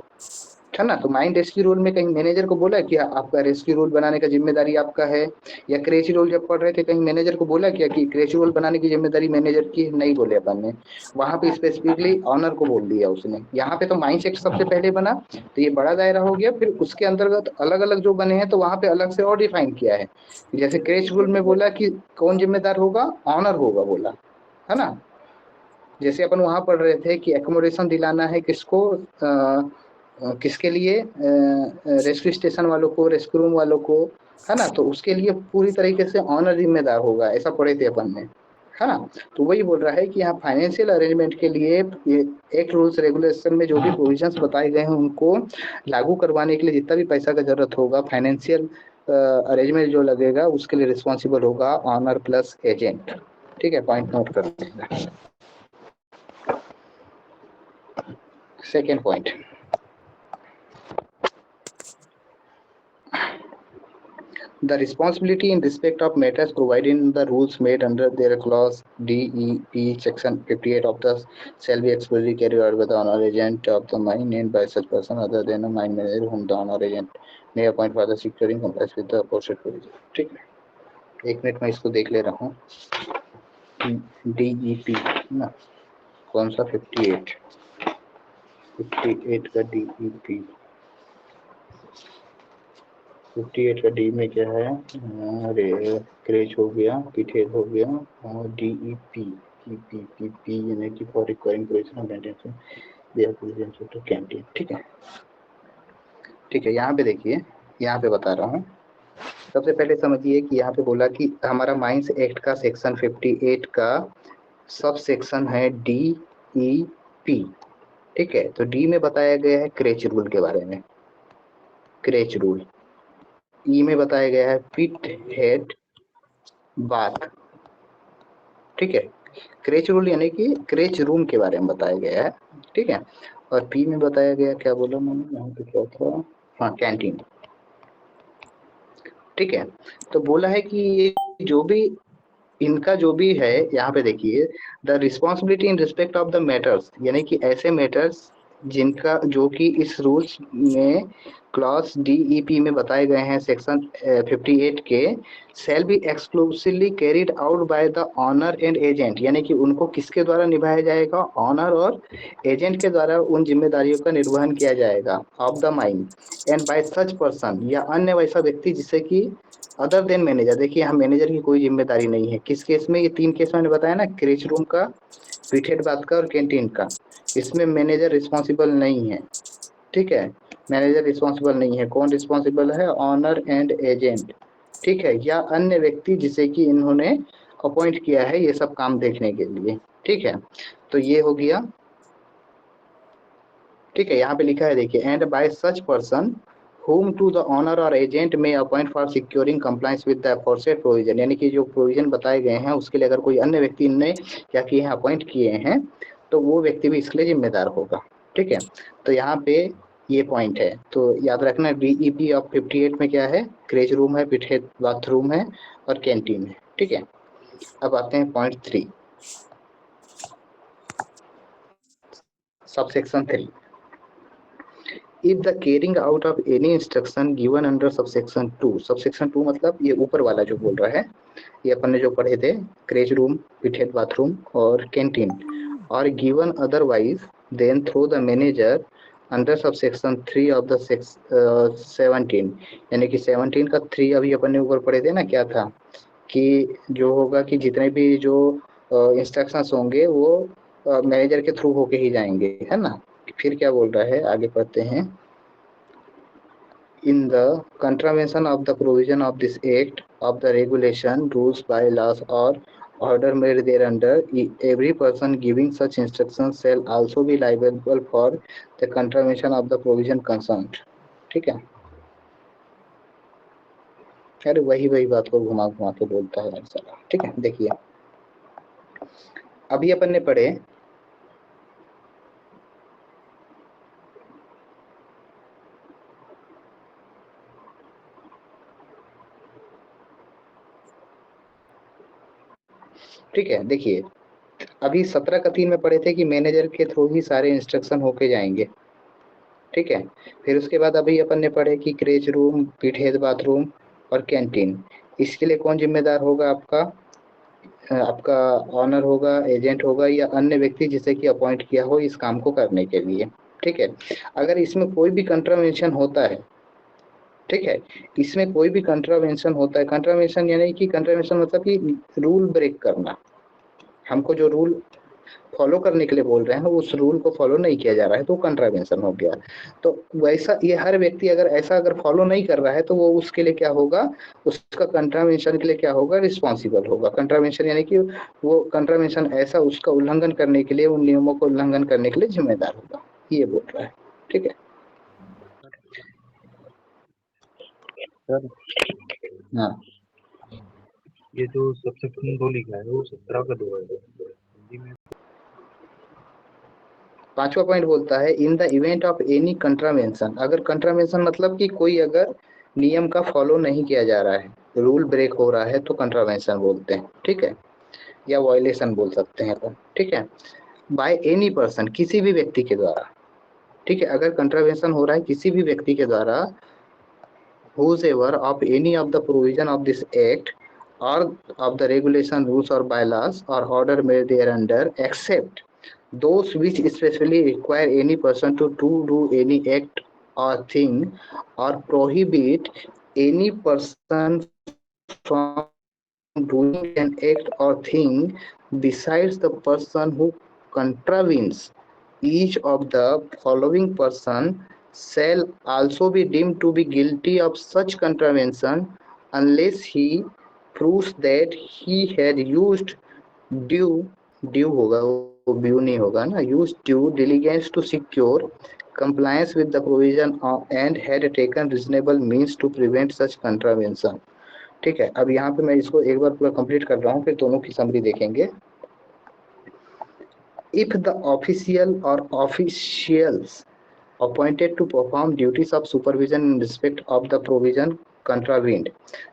Speaker 1: है ना, तो माइन रेस्क्यू रूल में कहीं मैनेजर को बोला कि आपका रेस्क्यू रूल बनाने का जिम्मेदारी आपका है, या क्रेची रूल जब पढ़ रहे थे कहीं मैनेजर को बोला क्या कि क्रेची रूल बनाने की जिम्मेदारी मैनेजर की, नहीं बोले अपन ने, वहां पे स्पेसिफिकली ऑनर को बोल दिया उसने। यहाँ पे तो माइंस एक्ट सबसे पहले बना, तो ये बड़ा दायरा हो गया, फिर उसके अंतर्गत अलग अलग जो बने हैं तो वहां पे अलग से और डिफाइन किया है। जैसे क्रेच रूल में बोला कि कौन जिम्मेदार होगा, ऑनर होगा बोला, है ना। जैसे अपन वहां पढ़ रहे थे कि एकोमोडेशन दिलाना है किसको, किसके लिए, रेस्क्यू स्टेशन वालों को, रेस्क्यू रूम वालों को, है ना, तो उसके लिए पूरी तरीके से ऑनर जिम्मेदार होगा, ऐसा पढ़े थे अपन ने, है ना। तो वही बोल रहा है कि यहाँ फाइनेंशियल अरेंजमेंट के लिए एक रूल्स रेगुलेशन में जो भी प्रोविजंस बताए गए हैं उनको लागू करवाने के लिए जितना भी पैसा का जरूरत होगा, फाइनेंशियल अरेंजमेंट जो लगेगा उसके लिए रिस्पॉन्सिबल होगा ऑनर प्लस एजेंट। ठीक है, पॉइंट नोट कर देना। Second point, the responsibility in respect of matters provided in the rules made under their clause D, E, P, section 58 of the shall be exclusively carried out by the honor agent of the mine named by such person other than a mine manager whom the honor agent may appoint for the securing compliance with the aforesaid provision। ठीक है, एक minute में इसको देख ले रहा हूँ। DEP ना, कौन सा 58 का DEP, 58 का डी में क्या है, अरे क्रेच हो गया, पिठेल हो गया, और DEP पी यानी कि for requiring provision of maintenance there provision to canteen. ठीक है, ठीक है, यहाँ पे देखिए, यहाँ पे बता रहा हूँ सबसे पहले समझिए कि यहाँ पे बोला कि हमारा माइंस एक्ट का सेक्शन 58 का सब सेक्शन है DEP, ठीक है। तो डी में बताया गया है क्रेच रूल के बारे में, क्रेच रूल। ई में बताया गया है पिट हेड बाथ, ठीक है। क्रेच रूल यानी कि क्रेच रूम के बारे में बताया गया है, ठीक है। और पी में बताया गया, क्या बोला मैंने यहाँ पे, क्या था, हाँ कैंटीन, ठीक है। तो बोला है कि ये जो भी इनका जो भी है, यहाँ पे देखिए, the responsibility in respect of the matters, यानी कि ऐसे मैटर्स जिनका जो कि इस रूल्स में क्लॉज DEP में बताए गए हैं सेक्शन 58 के, shall be exclusively carried out by the owner and agent, यानी कि उनको किसके द्वारा निभाया जाएगा, ऑनर और एजेंट के द्वारा उन जिम्मेदारियों का निर्वहन किया जाएगा of the mine and bye such person, या अन्य वैसा व्यक्ति जिससे कि अदर देन मैनेजर। देखिए यहाँ मैनेजर की कोई जिम्मेदारी नहीं है। किस केस में, ये 3 केस मैंने बताया ना, क्रेच रूम का, पीठेड बात का और कैंटीन का, इसमें मैनेजर रिस्पॉन्सिबल नहीं है, ठीक है। मैनेजर रिस्पॉन्सिबल नहीं है। कौन रिस्पॉन्सिबल है, ऑनर एंड एजेंट, ठीक है, या अन्य व्यक्ति जिसे कि इन्होंने अपॉइंट किया है ये सब काम देखने के लिए, ठीक है। तो ये हो गया, ठीक है। यहाँ पे लिखा है देखिए, and bye such person whom to the owner or agent may appoint for securing compliance with the aforesaid provision, यानी कि जो प्रोविजन बताए गए हैं उसके लिए अगर कोई अन्य व्यक्ति ने क्या किए हैं, अपॉइंट किए हैं, तो वो व्यक्ति भी इसके लिए जिम्मेदार होगा, ठीक है। तो यहाँ पे ये पॉइंट है, तो याद रखना DEP ऑफ 58 में क्या है, क्रेच रूम है, पिठेड बाथरूम है और कैंटीन है, ठीक है। अब आते हैं point 3, subsection 3। If the carrying out of any instruction given under subsection 2, subsection 2 मतलब ये ऊपर वाला जो बोल रहा है, ये अपन ने जो पढ़े थे, क्रेच रूम, पिठेड बाथरूम और कैंटीन, और given otherwise than through the manager under subsection 3 of the 17, यानी कि 17 का 3 अभी अपन ने ऊपर पढ़े थे ना, क्या था कि जो होगा कि जितने भी जो इंस्ट्रक्शंस होंगे वो मैनेजर के थ्रू होके ही जाएंगे, है ना। फिर क्या बोल रहा है, आगे पढ़ते हैं। In the contravention of the provision of this act, of the regulation, rules, bylaws, or order made thereunder, every person giving such instructions shall also be liable for the contravention of the provision concerned, ठीक है। अरे वही बात को घुमा घुमा के बोलता है सारा, ठीक है। देखिए अभी अपन ने पढ़े, ठीक है। देखिए अभी 17 का 3 में पढ़े थे कि मैनेजर के थ्रू ही सारे इंस्ट्रक्शन होके जाएंगे, ठीक है। फिर उसके बाद अभी अपन ने पढ़े कि क्रेच रूम, पिठेद बाथरूम और कैंटीन, इसके लिए कौन जिम्मेदार होगा, आपका ऑनर होगा, एजेंट होगा, या अन्य व्यक्ति जिसे कि अपॉइंट किया हो इस काम को करने के लिए, ठीक है। अगर इसमें कोई भी कंट्रावेंशन होता है, ठीक है, इसमें कोई भी कंट्रावेंशन होता है, कंट्रावेंशन यानी कि कंट्रावेंशन मतलब कि रूल ब्रेक करना, हमको जो रूल फॉलो करने के लिए बोल रहे हैं उस रूल को फॉलो नहीं किया जा रहा है तो कंट्रावेंशन हो गया। तो वैसा ये हर व्यक्ति अगर ऐसा अगर फॉलो नहीं कर रहा है तो वो उसके लिए क्या होगा, उसका कंट्रावेंशन के लिए क्या होगा, रिस्पॉन्सिबल होगा। कंट्रावेंशन यानी कि वो कंट्रावेंशन ऐसा उसका उल्लंघन करने के लिए, उन नियमों को उल्लंघन करने के लिए जिम्मेदार होगा, ये बोल रहा है, ठीक है।
Speaker 3: सर
Speaker 1: हाँ
Speaker 3: ये जो सबसेक्शन 2 लिखा है वो 17 का 2 है हिंदी में।
Speaker 1: 5वां पॉइंट बोलता है, इन the event of any contravention, अगर कंट्रावेंशन मतलब कि कोई अगर नियम का फॉलो नहीं किया जा रहा है, रूल ब्रेक हो रहा है तो कंट्रावेंशन बोलते हैं, ठीक है, या वायलेशन बोल सकते हैं अपन, ठीक है। बाय एनी पर्सन, किसी भी व्यक्ति के द्वारा, ठीक है। अगर कंट्रावेंशन हो रहा है किसी भी व्यक्ति के द्वारा, whosoever of any of the provision of this act or of the regulation, rules or bylaws or order made thereunder, except those which specially require any person to do any act or thing or prohibit any person from doing an act or thing besides the person who contravenes each of the following person shall also be deemed to be guilty of such contravention unless he proves that he had used due होगा, वो due नहीं होगा ना, used due diligence to secure compliance with the provision and had taken reasonable means to prevent such contravention. ठीक है, अब यहाँ पे मैं इसको एक बार पूरा कंप्लीट कर रहा हूँ, फिर दोनों की समरी देखेंगे. If the official or officials appointed to perform duties of supervision in respect of the provision contravened,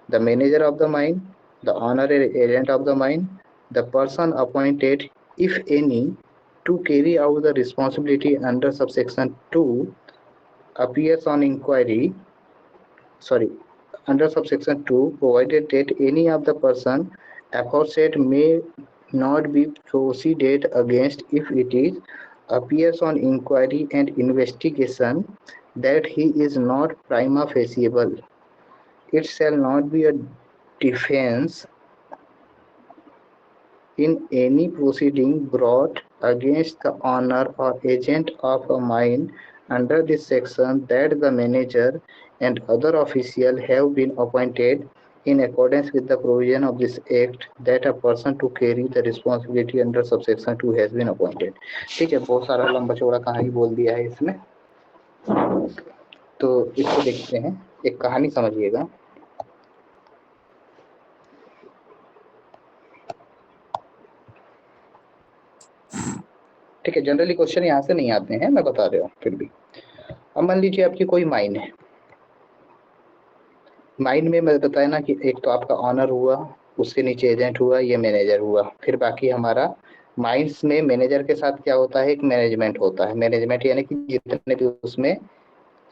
Speaker 1: the manager of the mine, the honorary agent of the mine, the person appointed, if any, to carry out the responsibility under subsection 2 appears on inquiry, under subsection 2, provided that any of the person aforesaid may not be proceeded against if it is appears on inquiry and investigation that he is not prima faciable. It shall not be a defense in any proceeding brought against the owner or agent of a mine under this section that the manager and other officials have been appointed in accordance with the provision of this act that a person to carry the responsibility under subsection 2 has been appointed. ठीक है, बहुत सारा लंबा चौड़ा कहानी बोल दिया है इसमें, तो इसको देखते हैं, एक कहानी समझिएगा. ठीक है, जनरली क्वेश्चन यहाँ से नहीं आते हैं, मैं बता रहा हूँ फिर भी. अब मान लीजिए आपकी कोई माइन है. माइन में मैं बताया ना कि एक तो आपका ऑनर हुआ, उसके नीचे एजेंट हुआ, ये मैनेजर हुआ, फिर बाकी हमारा माइंस में मैनेजर के साथ क्या होता है, एक मैनेजमेंट होता है. मैनेजमेंट यानी कि जितने भी उसमें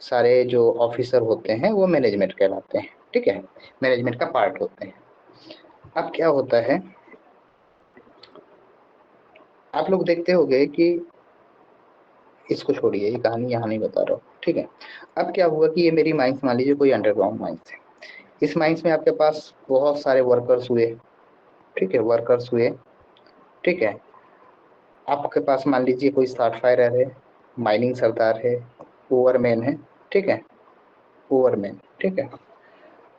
Speaker 1: सारे जो ऑफिसर होते हैं वो मैनेजमेंट कहलाते हैं. ठीक है, मैनेजमेंट का पार्ट होते हैं. अब क्या होता है, आप लोग देखते होंगे कि इसको छोड़िए, ये कहानी यहाँ नहीं बता रहा हूँ. ठीक है, अब क्या हुआ कि ये मेरी माइंस, मान लीजिए कोई अंडरग्राउंड माइंस है. इस माइंस में आपके पास बहुत सारे वर्कर्स हुए. ठीक है, वर्कर्स हुए. ठीक है, आपके पास मान लीजिए कोई स्टार्ट फायरर है, माइनिंग सरदार है, ओवरमैन है. ठीक है, ओवरमैन. ठीक है,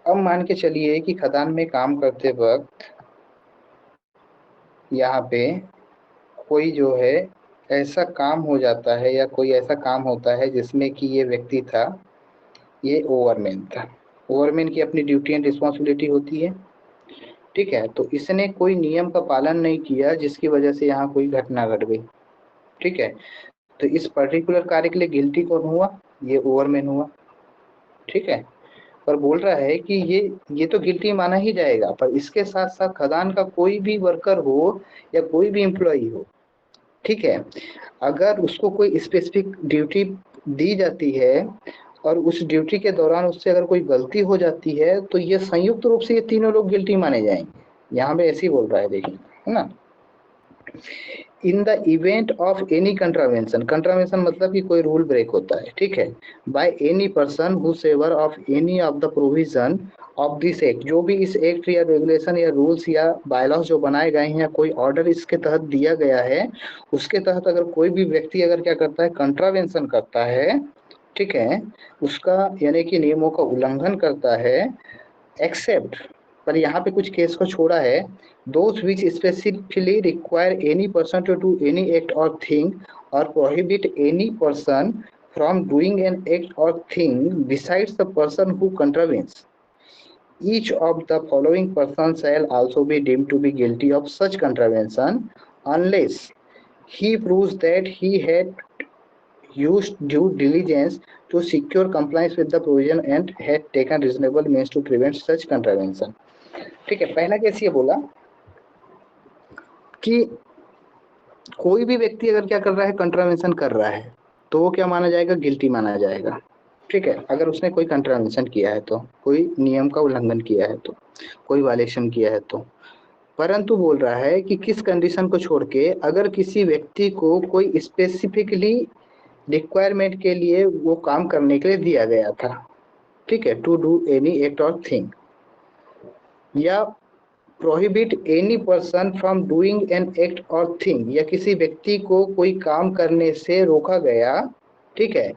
Speaker 1: अब मान के चलिए कि खदान में काम करते वक्त यहाँ पे कोई जो है ऐसा काम हो जाता है या कोई ऐसा काम होता है जिसमें कि ये व्यक्ति था, ये ओवरमैन था. ओवरमैन की अपनी ड्यूटी एंड रिस्पॉन्सिबिलिटी होती है. ठीक है, तो इसने कोई नियम का पालन नहीं किया जिसकी वजह से यहाँ कोई घटना घट गई. ठीक है, तो इस पर्टिकुलर कार्य के लिए गिल्टी कौन हुआ, ये ओवरमैन हुआ. ठीक है, पर बोल रहा है कि ये तो गिल्टी माना ही जाएगा, पर इसके साथ साथ खदान का कोई भी वर्कर हो या कोई भी एम्प्लॉई हो, ठीक है, अगर उसको कोई स्पेसिफिक ड्यूटी दी जाती है और उस ड्यूटी के दौरान उससे अगर कोई गलती हो जाती है तो ये संयुक्त रूप से ये तीनों लोग गिल्टी माने जाएंगे. यहाँ पे ऐसे ही बोल रहा है, देखिए, है ना. In the event of any contravention, contravention मतलब कि कोई रूल ब्रेक होता है. ठीक है, by any person whosoever of any of the provision of this act, जो भी इस एक्ट या रेगुलेशन या रूल्स या बायलॉज जो बनाए गए हैं या कोई ऑर्डर इसके तहत दिया गया है, उसके तहत अगर कोई भी व्यक्ति अगर क्या करता है, कंट्रावेंशन करता है. ठीक है, उसका यानी कि नियमों का उल्लंघन करता है, एक्सेप्ट, पर यहाँ पे कुछ केस को छोड़ा है, those which specifically require any person to do any act or thing or prohibit any person from doing an act or thing besides the person who contravenes. Each of the following persons shall also be deemed to be guilty of such contravention unless he proves that he had used due diligence to secure compliance with the provision and had taken reasonable means to prevent such contravention. ठीक है, पहला case ये बोला कि कोई भी व्यक्ति अगर क्या कर रहा है, कंट्रावेंशन कर रहा है, तो वो क्या माना जाएगा, गिल्टी माना जाएगा. ठीक है, अगर उसने कोई कंट्रावेंशन किया है, तो कोई नियम का उल्लंघन किया है, तो कोई वायलेशन किया है, तो परंतु बोल रहा है कि किस कंडीशन को छोड़ के, अगर किसी व्यक्ति को कोई स्पेसिफिकली रिक्वायरमेंट के लिए वो काम करने के लिए दिया गया था. ठीक है, टू डू एनी एक्ट और थिंग, या prohibit any person from doing an act और थिंग, या किसी व्यक्ति को कोई काम करने से रोका गया. ठीक है,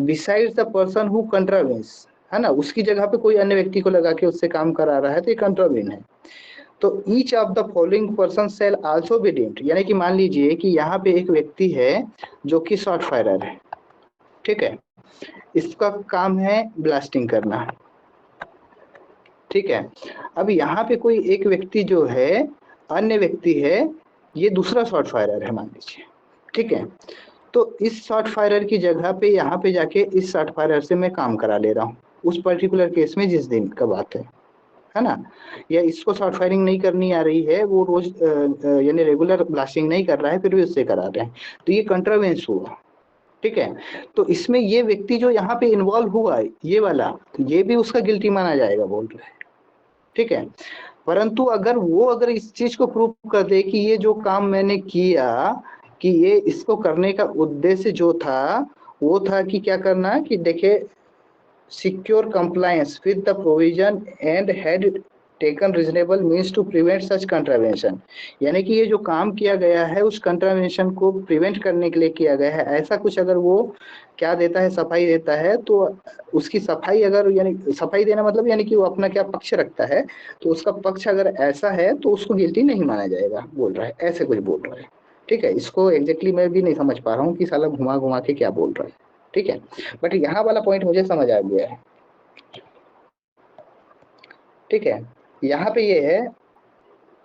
Speaker 1: besides the person who contravenes, है ना, उसकी जगह पे कोई अन्य व्यक्ति को लगा के उससे काम करा रहा है तो ये कंट्रावीन है। तो each of the following person shall also be deemed, यानी कि मान लीजिए कि यहाँ पे एक व्यक्ति है जो कि शॉर्ट फायरर है, ठीक है, इसका काम है ब्लास्टिंग करना, ठीक है। अब यहाँ पे कोई एक व्यक्ति जो है, अन्य व्यक्ति है, ये दूसरा शॉर्ट फायरर है मान लीजिए, ठीक है। तो इस शॉर्ट फायरर की जगह पे यहाँ पे जाके इस शॉर्ट फायरर से मैं काम करा ले रहा हूँ उस पर्टिकुलर केस में, जिस दिन का बात है ना। या इसको शॉर्ट फायरिंग नहीं करनी आ रही है, वो रोज यानी रेगुलर ब्लास्टिंग नहीं कर रहा है, फिर भी उससे करा रहे हैं, तो ये कंट्रावेंस हुआ, ठीक है। तो इसमें ये व्यक्ति जो यहाँ पे इन्वॉल्व हुआ है ये वाला, तो ये भी उसका गिल्टी माना जाएगा बोल रहे हैं, ठीक है। परंतु अगर इस चीज को प्रूव कर दे कि ये जो काम मैंने किया, कि ये इसको करने का उद्देश्य जो था वो था कि क्या करना, कि देखे secure compliance with the provision and had taken reasonable means to prevent such contravention, यानी कि ये जो काम किया गया है उस कंट्रावेंशन को प्रिवेंट करने के लिए किया गया है, ऐसा कुछ अगर वो क्या देता है, सफाई देता है, तो उसकी सफाई अगर, यानी सफाई देना मतलब यानी कि वो अपना क्या पक्ष रखता है, तो उसका पक्ष अगर ऐसा है तो उसको गिल्टी नहीं माना जाएगा बोल रहा है, ऐसे कुछ बोल रहा है, ठीक है। इसको एग्जैक्टली मैं भी नहीं समझ पा रहा हूँ कि साला घुमा घुमा के क्या बोल रहा है, ठीक है। बट यहाँ वाला पॉइंट मुझे समझ आ गया है, ठीक है। यहाँ पे ये है,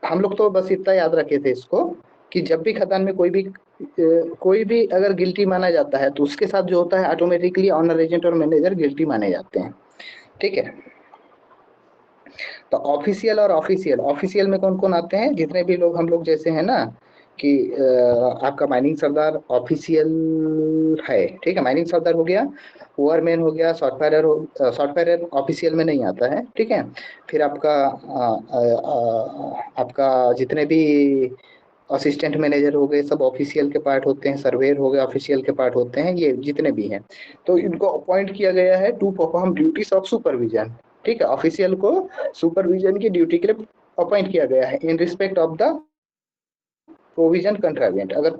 Speaker 1: हम लोग तो बस इतना याद रखे थे इसको, कि जब भी खदान में कोई भी अगर गिल्टी माना जाता है तो उसके साथ जो होता है ऑटोमेटिकली ऑनर एजेंट और मैनेजर गिल्टी माने जाते हैं, ठीक है। तो ऑफिशियल और ऑफिशियल में कौन कौन आते हैं, जितने भी लोग हम लोग जैसे हैं ना, कि आपका माइनिंग सरदार ऑफिशियल है, ठीक है, माइनिंग सरदार हो गया, ओवरमैन हो गया, सॉफ्टवेयर ऑफिशियल में नहीं आता है, ठीक है। फिर आपका जितने भी असिस्टेंट मैनेजर हो गए सब ऑफिशियल के पार्ट होते हैं, सर्वेयर हो गए ऑफिशियल के पार्ट होते हैं, ये जितने भी हैं, तो इनको अपॉइंट किया गया है to perform duties of supervision, ठीक है। ऑफिशियल को सुपरविजन की ड्यूटी के लिए अपॉइंट किया गया है in respect of the provision contravened, अगर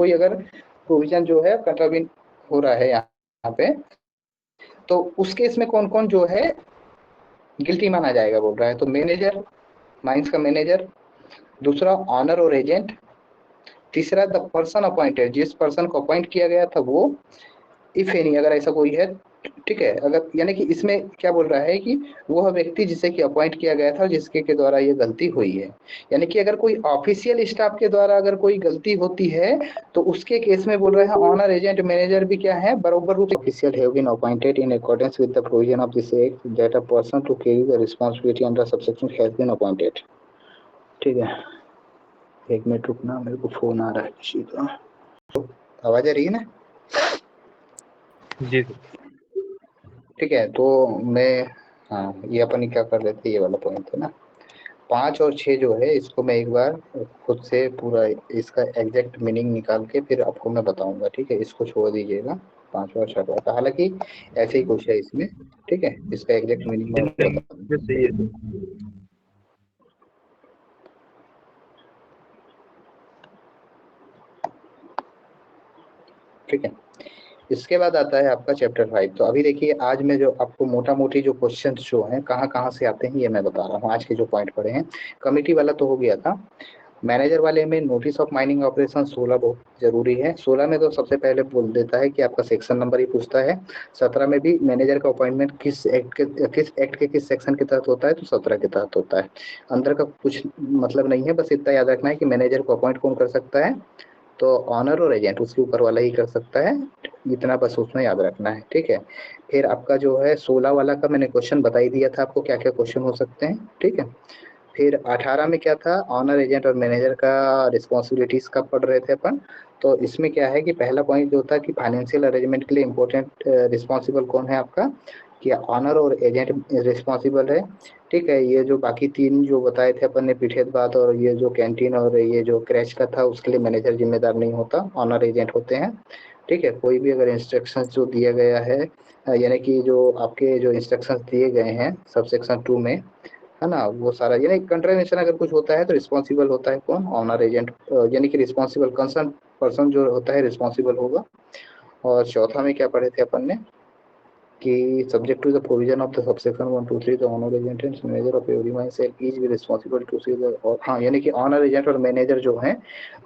Speaker 1: प्रोविजन जो है कंट्रावेंट हो रहा है यहाँ पे, तो उस केस में कौन कौन जो है गिल्टी माना जाएगा बोल रहा है। तो मैनेजर, माइंस का मैनेजर, दूसरा ऑनर और एजेंट, तीसरा द पर्सन अपॉइंटेड, जिस पर्सन को अपॉइंट किया गया था वो, इफ एनी, अगर ऐसा कोई है, ठीक है। अगर यानी कि इसमें क्या बोल रहा है कि वह व्यक्ति जिसे कि अपॉइंट किया गया था जिसके के द्वारा ये गलती हुई है, यानी कि अगर कोई ऑफिशियल स्टाफ के द्वारा अगर कोई गलती होती है तो उसके केस में बोल रहे हैं ऑनर एजेंट मैनेजर भी क्या है, बराबर रूप से official have been appointed in accordance with the provision of this act that a person to carry the responsibility under subsection has been appointed, ठीक है। एक मिनट रुकना, मेरे को फोन आ रहा है किसी का, आवाज आ रही है ना?
Speaker 3: जी सर।
Speaker 1: ठीक है, तो मैं, हाँ, ये अपन क्या कर रहे थे, ये वाला पॉइंट है ना, 5 और 6 जो है इसको मैं एक बार खुद से पूरा इसका एग्जैक्ट मीनिंग निकाल के फिर आपको मैं बताऊंगा, ठीक है। इसको छोड़ दीजिएगा 5 और 6 का, हालांकि ऐसे ही कुछ है इसमें, ठीक है। इसका एग्जैक्ट मीनिंग मैं आपको बताऊंगा,
Speaker 3: सही है सर।
Speaker 1: ठीक है। इसके बाद आता है आपका चैप्टर 5। तो अभी देखिए, आज मैं जो आपको मोटा मोटी जो क्वेश्चन जो हैं कहाँ कहाँ से आते हैं ये मैं बता रहा हूँ। आज के जो पॉइंट पढ़े हैं, कमिटी वाला तो हो गया था, मैनेजर वाले में नोटिस ऑफ माइनिंग ऑपरेशन 16 बहुत जरूरी है। 16 में तो सबसे पहले बोल देता है कि आपका सेक्शन नंबर ही पूछता है। 17 में भी मैनेजर का अपॉइंटमेंट किस एक्ट के किस सेक्शन के तहत होता है, तो 17 के तहत होता है। अंदर का कुछ मतलब नहीं है, बस इतना याद रखना है कि मैनेजर को अपॉइंट कौन कर सकता है, तो ऑनर और एजेंट उसके ऊपर वाला ही कर सकता है, इतना बस उसमें याद रखना है, ठीक है। फिर आपका जो है 16 वाला का मैंने क्वेश्चन बता ही दिया था आपको क्या क्या क्वेश्चन हो सकते हैं, ठीक है। फिर 18 में क्या था, ऑनर एजेंट और मैनेजर का रिस्पॉन्सिबिलिटीज का पढ़ रहे थे अपन। तो इसमें क्या है कि पहला पॉइंट जो था कि फाइनेंशियल अरेंजमेंट के लिए इंपॉर्टेंट रिस्पॉन्सिबल कौन है आपका, कि ऑनर और एजेंट रिस्पॉन्सिबल है, ठीक है। ये जो बाकी 3 जो बताए थे अपन ने, पीठेद बात और ये जो कैंटीन और ये जो क्रैश का था, उसके लिए मैनेजर जिम्मेदार नहीं होता, ऑनर एजेंट होते हैं, ठीक है। कोई भी अगर इंस्ट्रक्शन जो दिया गया है, यानी कि जो आपके जो इंस्ट्रक्शंस दिए गए हैं सब सेक्शन 2 में, है ना, वो सारा, यानी कंट्रावेंशन अगर कुछ होता है तो रिस्पॉन्सिबल होता है कौन, ऑनर एजेंट, यानी कि रिस्पॉन्सिबल कंसर्न पर्सन जो होता है रिस्पॉन्सिबल होगा। और चौथा में क्या पढ़े थे अपन ने, कि subject to the provision of the subsection 1 2 3 the owner agent and manager of every mine shall is भी रिस्पांसिबल टू सी द, और हाँ यानी कि ऑनर एजेंट और मैनेजर जो हैं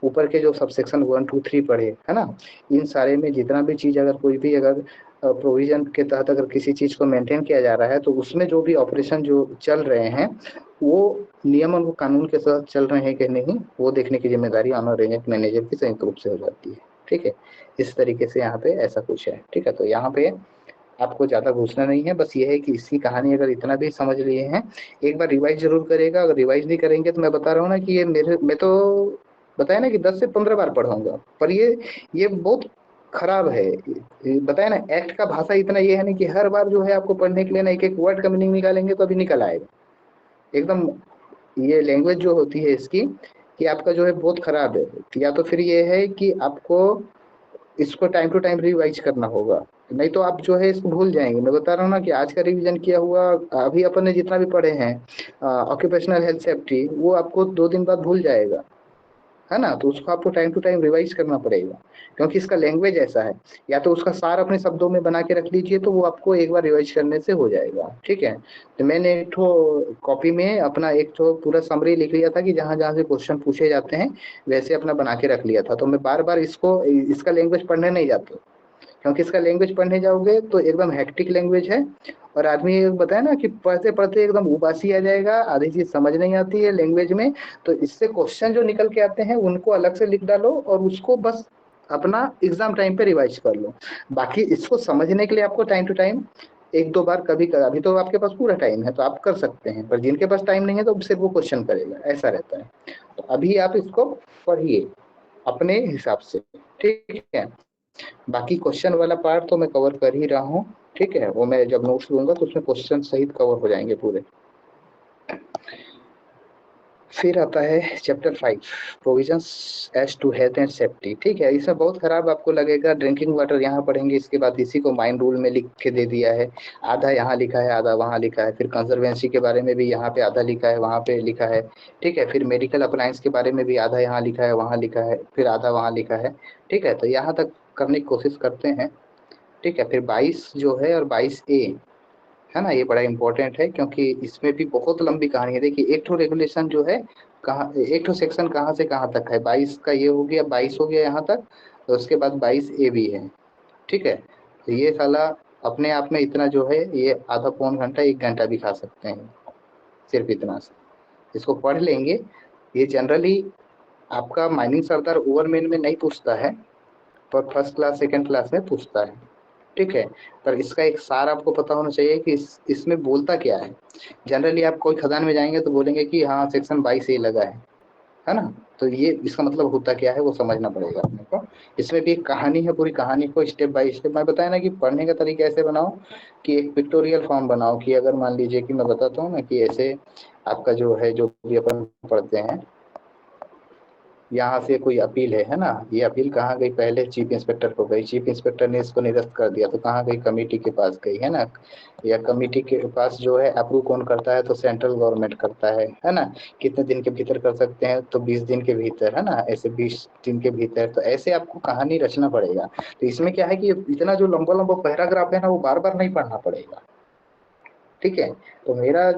Speaker 1: ऊपर के जो सबसेक्शन 1 2 3 पढ़े है ना, इन सारे में जितना भी चीज अगर कोई भी अगर प्रोविजन के तहत अगर किसी चीज को मेंटेन किया जा रहा है तो उसमें जो भी ऑपरेशन जो चल रहे हैं वो नियम और कानून के साथ चल रहे हैं कि नहीं, वो देखने की जिम्मेदारी ऑनर एजेंट मैनेजर की संयुक्त रूप से हो जाती है। ठीक है, इस तरीके से यहाँ पे ऐसा कुछ है। ठीक है, तो यहाँ पे आपको ज्यादा घुसना नहीं है, बस ये है कि इसकी कहानी अगर इतना भी समझ लिए हैं, एक बार रिवाइज जरूर करेगा। अगर रिवाइज नहीं करेंगे तो मैं बता रहा हूँ ना कि ये मैं तो बताया ना कि 10 से 15 बार पढ़ाऊंगा, पर ये बहुत खराब है। बताया ना, एक्ट का भाषा इतना ये है ना कि हर बार जो है आपको पढ़ने के लिए ना एक एक वर्ड का मीनिंग निकालेंगे तो अभी निकल आएगा एकदम। ये लैंग्वेज जो होती है इसकी कि आपका जो है बहुत खराब है। या तो फिर ये है कि आपको इसको टाइम टू टाइम रिवाइज करना होगा, नहीं तो आप जो है इसको भूल जाएंगे। मैं बता रहा हूँ ना कि आज का रिवीजन किया हुआ अभी अपन ने जितना भी पढ़े हैं ऑक्यूपेशनल हेल्थ सेफ्टी, वो आपको 2 दिन बाद भूल जाएगा, है ना। तो उसको आपको टाइम टू टाइम रिवाइज करना पड़ेगा, क्योंकि इसका लैंग्वेज ऐसा है। या तो उसका सार अपने शब्दों में बना के रख लीजिए तो वो आपको एक बार रिवाइज करने से हो जाएगा। ठीक है, तो मैंने एक ठो कॉपी में अपना एक ठो पूरा समरी लिख लिया था कि जहां जहां से क्वेश्चन पूछे जाते हैं वैसे अपना बना के रख लिया था। तो मैं बार बार इसका लैंग्वेज पढ़ने नहीं जाता, क्योंकि इसका लैंग्वेज पढ़ने जाओगे तो एकदम हेक्टिक लैंग्वेज है, और आदमी बताया ना कि पढ़ते पढ़ते एकदम उबासी आ जाएगा, आधी चीज समझ नहीं आती है लैंग्वेज में। तो इससे क्वेश्चन जो निकल के आते हैं उनको अलग से लिख डालो और उसको बस अपना एग्जाम टाइम पे रिवाइज कर लो। बाकी इसको समझने के लिए आपको टाइम टू टाइम 1 2 बार कभी कर, अभी तो आपके पास पूरा टाइम है तो आप कर सकते हैं, पर जिनके पास टाइम नहीं है तो सिर्फ वो क्वेश्चन करेगा, ऐसा रहता है। तो अभी आप इसको पढ़िए अपने हिसाब से। ठीक है, बाकी क्वेश्चन वाला पार्ट तो मैं कवर कर ही रहा हूँ। ठीक है, वो मैं जब नोट्स दूंगा तो उसमें क्वेश्चन सहित कवर हो जाएंगे पूरे। फिर आता है chapter 5 provisions as to health and safety. ठीक है, इसमें बहुत खराब आपको लगेगा, ड्रिंकिंग वाटर यहाँ पढ़ेंगे, इसके बाद इसी को माइन रूल में लिख के दे दिया है, आधा यहाँ लिखा है आधा वहाँ लिखा है। फिर कंजर्वेंसी के बारे में भी यहाँ पे आधा लिखा है वहाँ पे लिखा है। ठीक है, फिर मेडिकल अप्लायंस के बारे में भी आधा यहाँ लिखा है वहाँ लिखा है, फिर आधा वहाँ लिखा है। ठीक है, तो यहाँ तक करने की कोशिश करते हैं। ठीक है, फिर 22 जो है और 22A है ना, ये बड़ा इंपॉर्टेंट है क्योंकि इसमें भी बहुत लंबी कहानी है। देखिए एक तो रेगुलेशन जो है कहाँ, एक तो सेक्शन कहाँ से कहाँ तक है, 22 का ये हो गया, 22 हो गया यहाँ तक, तो उसके बाद 22A भी है। ठीक है, तो ये साला अपने आप में इतना जो है ये आधा पौन घंटा 1 घंटा भी खा सकते हैं, सिर्फ इतना से इसको पढ़ लेंगे। ये जनरली आपका माइनिंग सरदार ओवरमेन में नहीं पूछता है, पर फर्स्ट क्लास सेकंड क्लास में पूछता है। ठीक है, पर इसका एक सार आपको पता होना चाहिए कि इसमें बोलता क्या है। जनरली आप कोई खदान में जाएंगे तो बोलेंगे कि हाँ सेक्शन 22A लगा है ना, तो ये इसका मतलब होता क्या है वो समझना पड़ेगा अपने को। इसमें भी एक कहानी है, पूरी कहानी को स्टेप बाय स्टेप मैं बताया ना कि पढ़ने का तरीका ऐसे बनाओ कि एक पिक्टोरियल फॉर्म बनाओ कि अगर मान लीजिए कि मैं बताता हूँ ना कि ऐसे आपका जो है जो भी अपन पढ़ते हैं, यहाँ से कोई अपील है ना, ये अपील कहाँ गई, पहले चीफ इंस्पेक्टर को गई, चीफ इंस्पेक्टर ने इसको निरस्त कर दिया तो कहाँ गई, कमेटी के पास गई है ना, या कमेटी के पास जो है अप्रूव कौन करता है, तो सेंट्रल गवर्नमेंट करता है ना। कितने दिन के भीतर कर सकते हैं, तो 20 दिन के भीतर, है ना, ऐसे 20 दिन के भीतर। तो ऐसे आपको कहानी रचना पड़ेगा। तो इसमें क्या है कि इतना जो लंबा लंबा पैराग्राफ है ना वो बार बार नहीं पढ़ना पड़ेगा। ठीक है, तो मेरा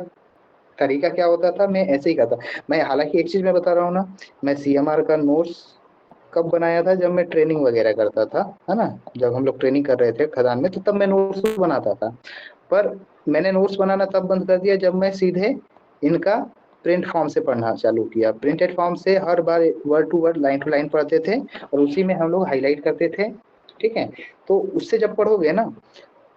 Speaker 1: तरीका क्या होता था, मैं ऐसे ही करता। मैं हालांकि एक चीज मैं बता रहा हूँ ना, मैं CMR का नोट्स कब बनाया था, जब मैं ट्रेनिंग वगैरह करता था, है ना, जब हम लोग ट्रेनिंग कर रहे थे खदान में तो तब मैं नोट्स बनाता था। पर मैंने नोट्स बनाना तब बंद कर दिया जब मैं सीधे इनका प्रिंट फॉर्म से पढ़ना चालू किया। प्रिंटेड फॉर्म से हर बार word to word line to line पढ़ते थे और उसी में हम लोग हाईलाइट करते थे। ठीक है, तो उससे जब पढ़ोगे ना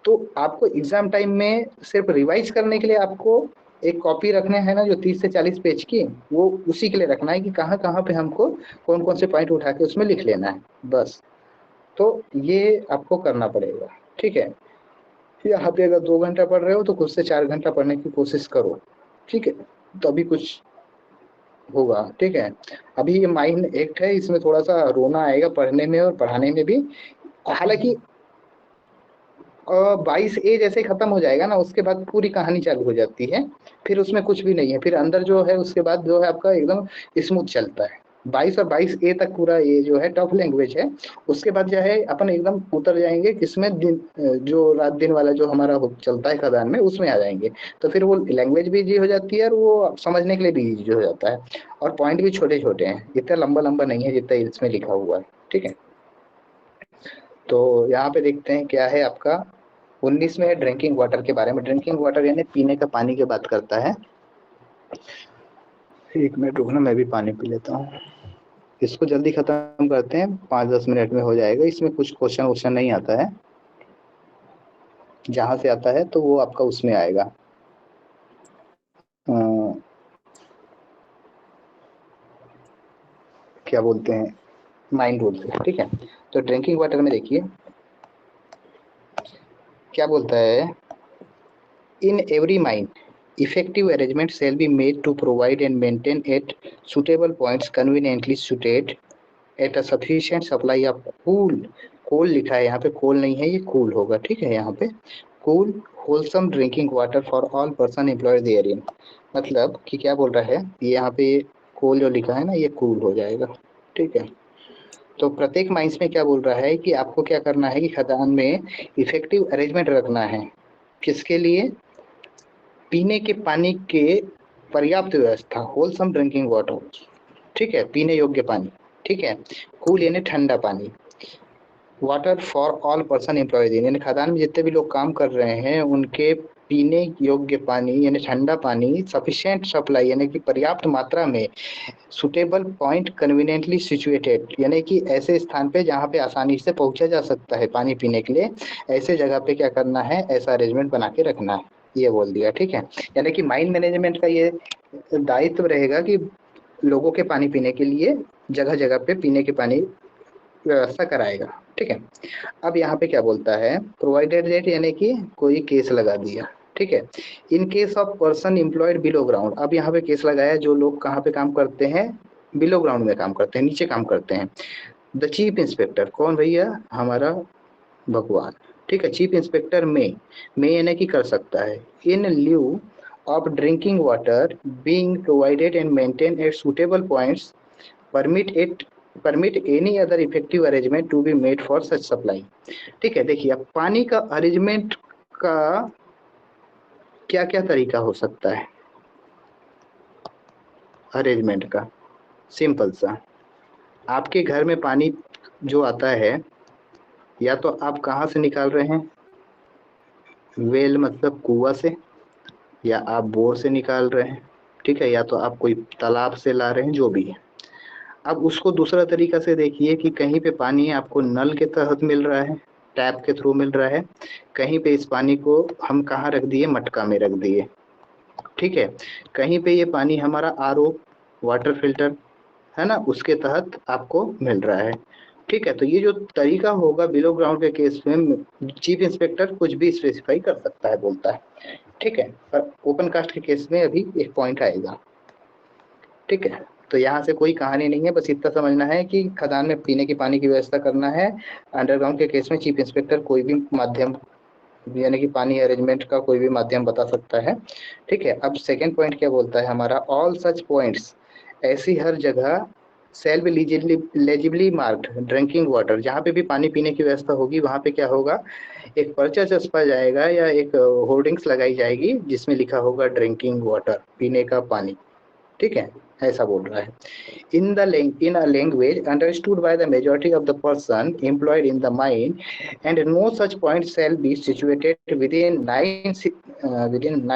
Speaker 1: तो आपको एग्जाम टाइम में सिर्फ रिवाइज करने के लिए आपको एक कॉपी रखने हैं ना जो 30 से 40 पेज की, वो उसी के लिए रखना है कि कहाँ कहाँ पे हमको कौन कौन से पॉइंट उठा के उसमें लिख लेना है बस। तो ये आपको करना पड़ेगा। ठीक है, यहाँ पे अगर 2 घंटा पढ़ रहे हो तो खुद से 4 घंटा पढ़ने की कोशिश करो। ठीक है, तो अभी कुछ होगा। ठीक है, अभी ये माइंड एक्ट है, इसमें थोड़ा सा रोना आएगा पढ़ने में और पढ़ाने में भी। हालांकि 22A जैसे खत्म हो जाएगा ना उसके बाद पूरी कहानी चालू हो जाती है, फिर उसमें कुछ भी नहीं है, फिर अंदर जो है उसके बाद जो है आपका एकदम स्मूथ चलता है 22 और 22A तक पूरा ये जो है टॉप लैंग्वेज है। उसके बाद जो है अपन एकदम उतर जाएंगे किसमें, दिन जो रात दिन वाला जो हमारा चलता है खदान में, उसमें आ जाएंगे। तो फिर वो लैंग्वेज भी इजी हो जाती है और वो समझने के लिए भी इजी हो जाता है, और पॉइंट भी छोटे छोटे हैं, इतना लंबा लंबा नहीं है जितना इसमें लिखा हुआ है। ठीक है, तो यहाँ पे देखते हैं क्या है आपका 19 में है ड्रिंकिंग वाटर के बारे में। ड्रिंकिंग वाटर यानी पीने का पानी की बात करता है। एक मिनट रुकना, मैं भी पानी पी लेता हूँ। इसको जल्दी खत्म करते हैं, 5-10 मिनट में हो जाएगा। इसमें कुछ क्वेश्चन नहीं आता है, जहां से आता है तो वो आपका उसमें आएगा। क्या बोलते हैं, माइन रूल से। ठीक है, तो ड्रिंकिंग वाटर में देखिए क्या बोलता है, in every mine effective arrangement shall be made to provide and maintain at suitable points conveniently suited at a sufficient supply of cool लिखा है यहाँ पे, cool नहीं है, ये cool होगा। ठीक है, यहाँ पे cool wholesome drinking water for all person employed therein, मतलब कि क्या बोल रहा है, ये यहाँ पे cool जो लिखा है ना, ये cool हो जाएगा। ठीक है, तो प्रत्येक माइंस में क्या बोल रहा है कि आपको क्या करना है कि खदान में इफेक्टिव अरेंजमेंट रखना है। किसके लिए, पीने के पानी के पर्याप्त व्यवस्था, होलसम ड्रिंकिंग वाटर। ठीक है, पीने योग्य पानी। ठीक है, कूल यानी ठंडा पानी, water for all person employees, यानी खदान में जितने भी लोग काम कर रहे हैं उनके पीने योग्य पानी यानी ठंडा पानी, सफिशिएंट सप्लाई यानी कि पर्याप्त मात्रा में, सुटेबल पॉइंट कन्वीनियंटली सिचुएटेड यानी कि ऐसे स्थान पे जहाँ पे आसानी से पहुंचा जा सकता है पानी पीने के लिए, ऐसे जगह पे क्या करना है, ऐसा अरेंजमेंट बना के रखना है, ये बोल दिया। ठीक है, यानी कि माइन मैनेजमेंट का ये दायित्व रहेगा कि लोगों के पानी पीने के लिए जगह जगह पे पीने के पानी व्यवस्था कराएगा। ठीक है, अब यहाँ पे क्या बोलता है, प्रोवाइडेड डेट यानी कि कोई केस लगा दिया। ठीक है, in case of person employed below ground, अब यहाँ पे केस लगाया जो लोग कहाँ पे काम करते हैं, बिलो ग्राउंड में काम करते हैं, नीचे काम करते हैं। द चीफ इंस्पेक्टर, कौन भैया, हमारा भगवान। ठीक है, चीफ इंस्पेक्टर में यानी कि कर सकता है, in lieu of drinking water being provided and maintain at suitable points permit any other effective arrangement to be made for such supply. ठीक है, देखिए अब पानी का अरेंजमेंट का क्या क्या तरीका हो सकता है, अरेंजमेंट का सिंपल सा, आपके घर में पानी जो आता है, या तो आप कहाँ से निकाल रहे हैं, वेल मतलब कुआं से, या आप बोर से निकाल रहे हैं। ठीक है, या तो आप कोई तालाब से ला रहे हैं, जो भी है। अब उसको दूसरा तरीका से देखिए कि कहीं पे पानी आपको नल के तहत मिल रहा है, टैप के थ्रू मिल रहा है, कहीं पे इस पानी को हम कहाँ रख दिए, मटका में रख दिए। ठीक है, कहीं पे ये पानी हमारा आरओ वाटर फिल्टर है ना, उसके तहत आपको मिल रहा है। ठीक है, तो ये जो तरीका होगा बिलो ग्राउंड के केस में चीफ इंस्पेक्टर कुछ भी स्पेसिफाई कर सकता है, बोलता है। ठीक है, पर ओपन कास्ट के केस में अभी एक पॉइंट आएगा। ठीक है, तो यहाँ से कोई कहानी नहीं है, बस इतना समझना है कि खदान में पीने के पानी की व्यवस्था करना है। अंडरग्राउंड के केस में चीफ इंस्पेक्टर कोई भी माध्यम यानी कि पानी अरेंजमेंट का कोई भी माध्यम बता सकता है। ठीक है, अब सेकेंड पॉइंट क्या बोलता है हमारा, ऑल सच पॉइंट्स, ऐसी हर जगह shall be legibly marked drinking water, जहाँ पे भी पानी पीने की व्यवस्था होगी वहाँ पे क्या होगा, एक पर्चा चस्पा जाएगा या एक होर्डिंग्स लगाई जाएगी जिसमें लिखा होगा ड्रिंकिंग वाटर, पीने का पानी। ठीक है, ऐसा बोल रहा है, in a language understood by the majority of the person employed in the mine, and no such point shall be situated within 9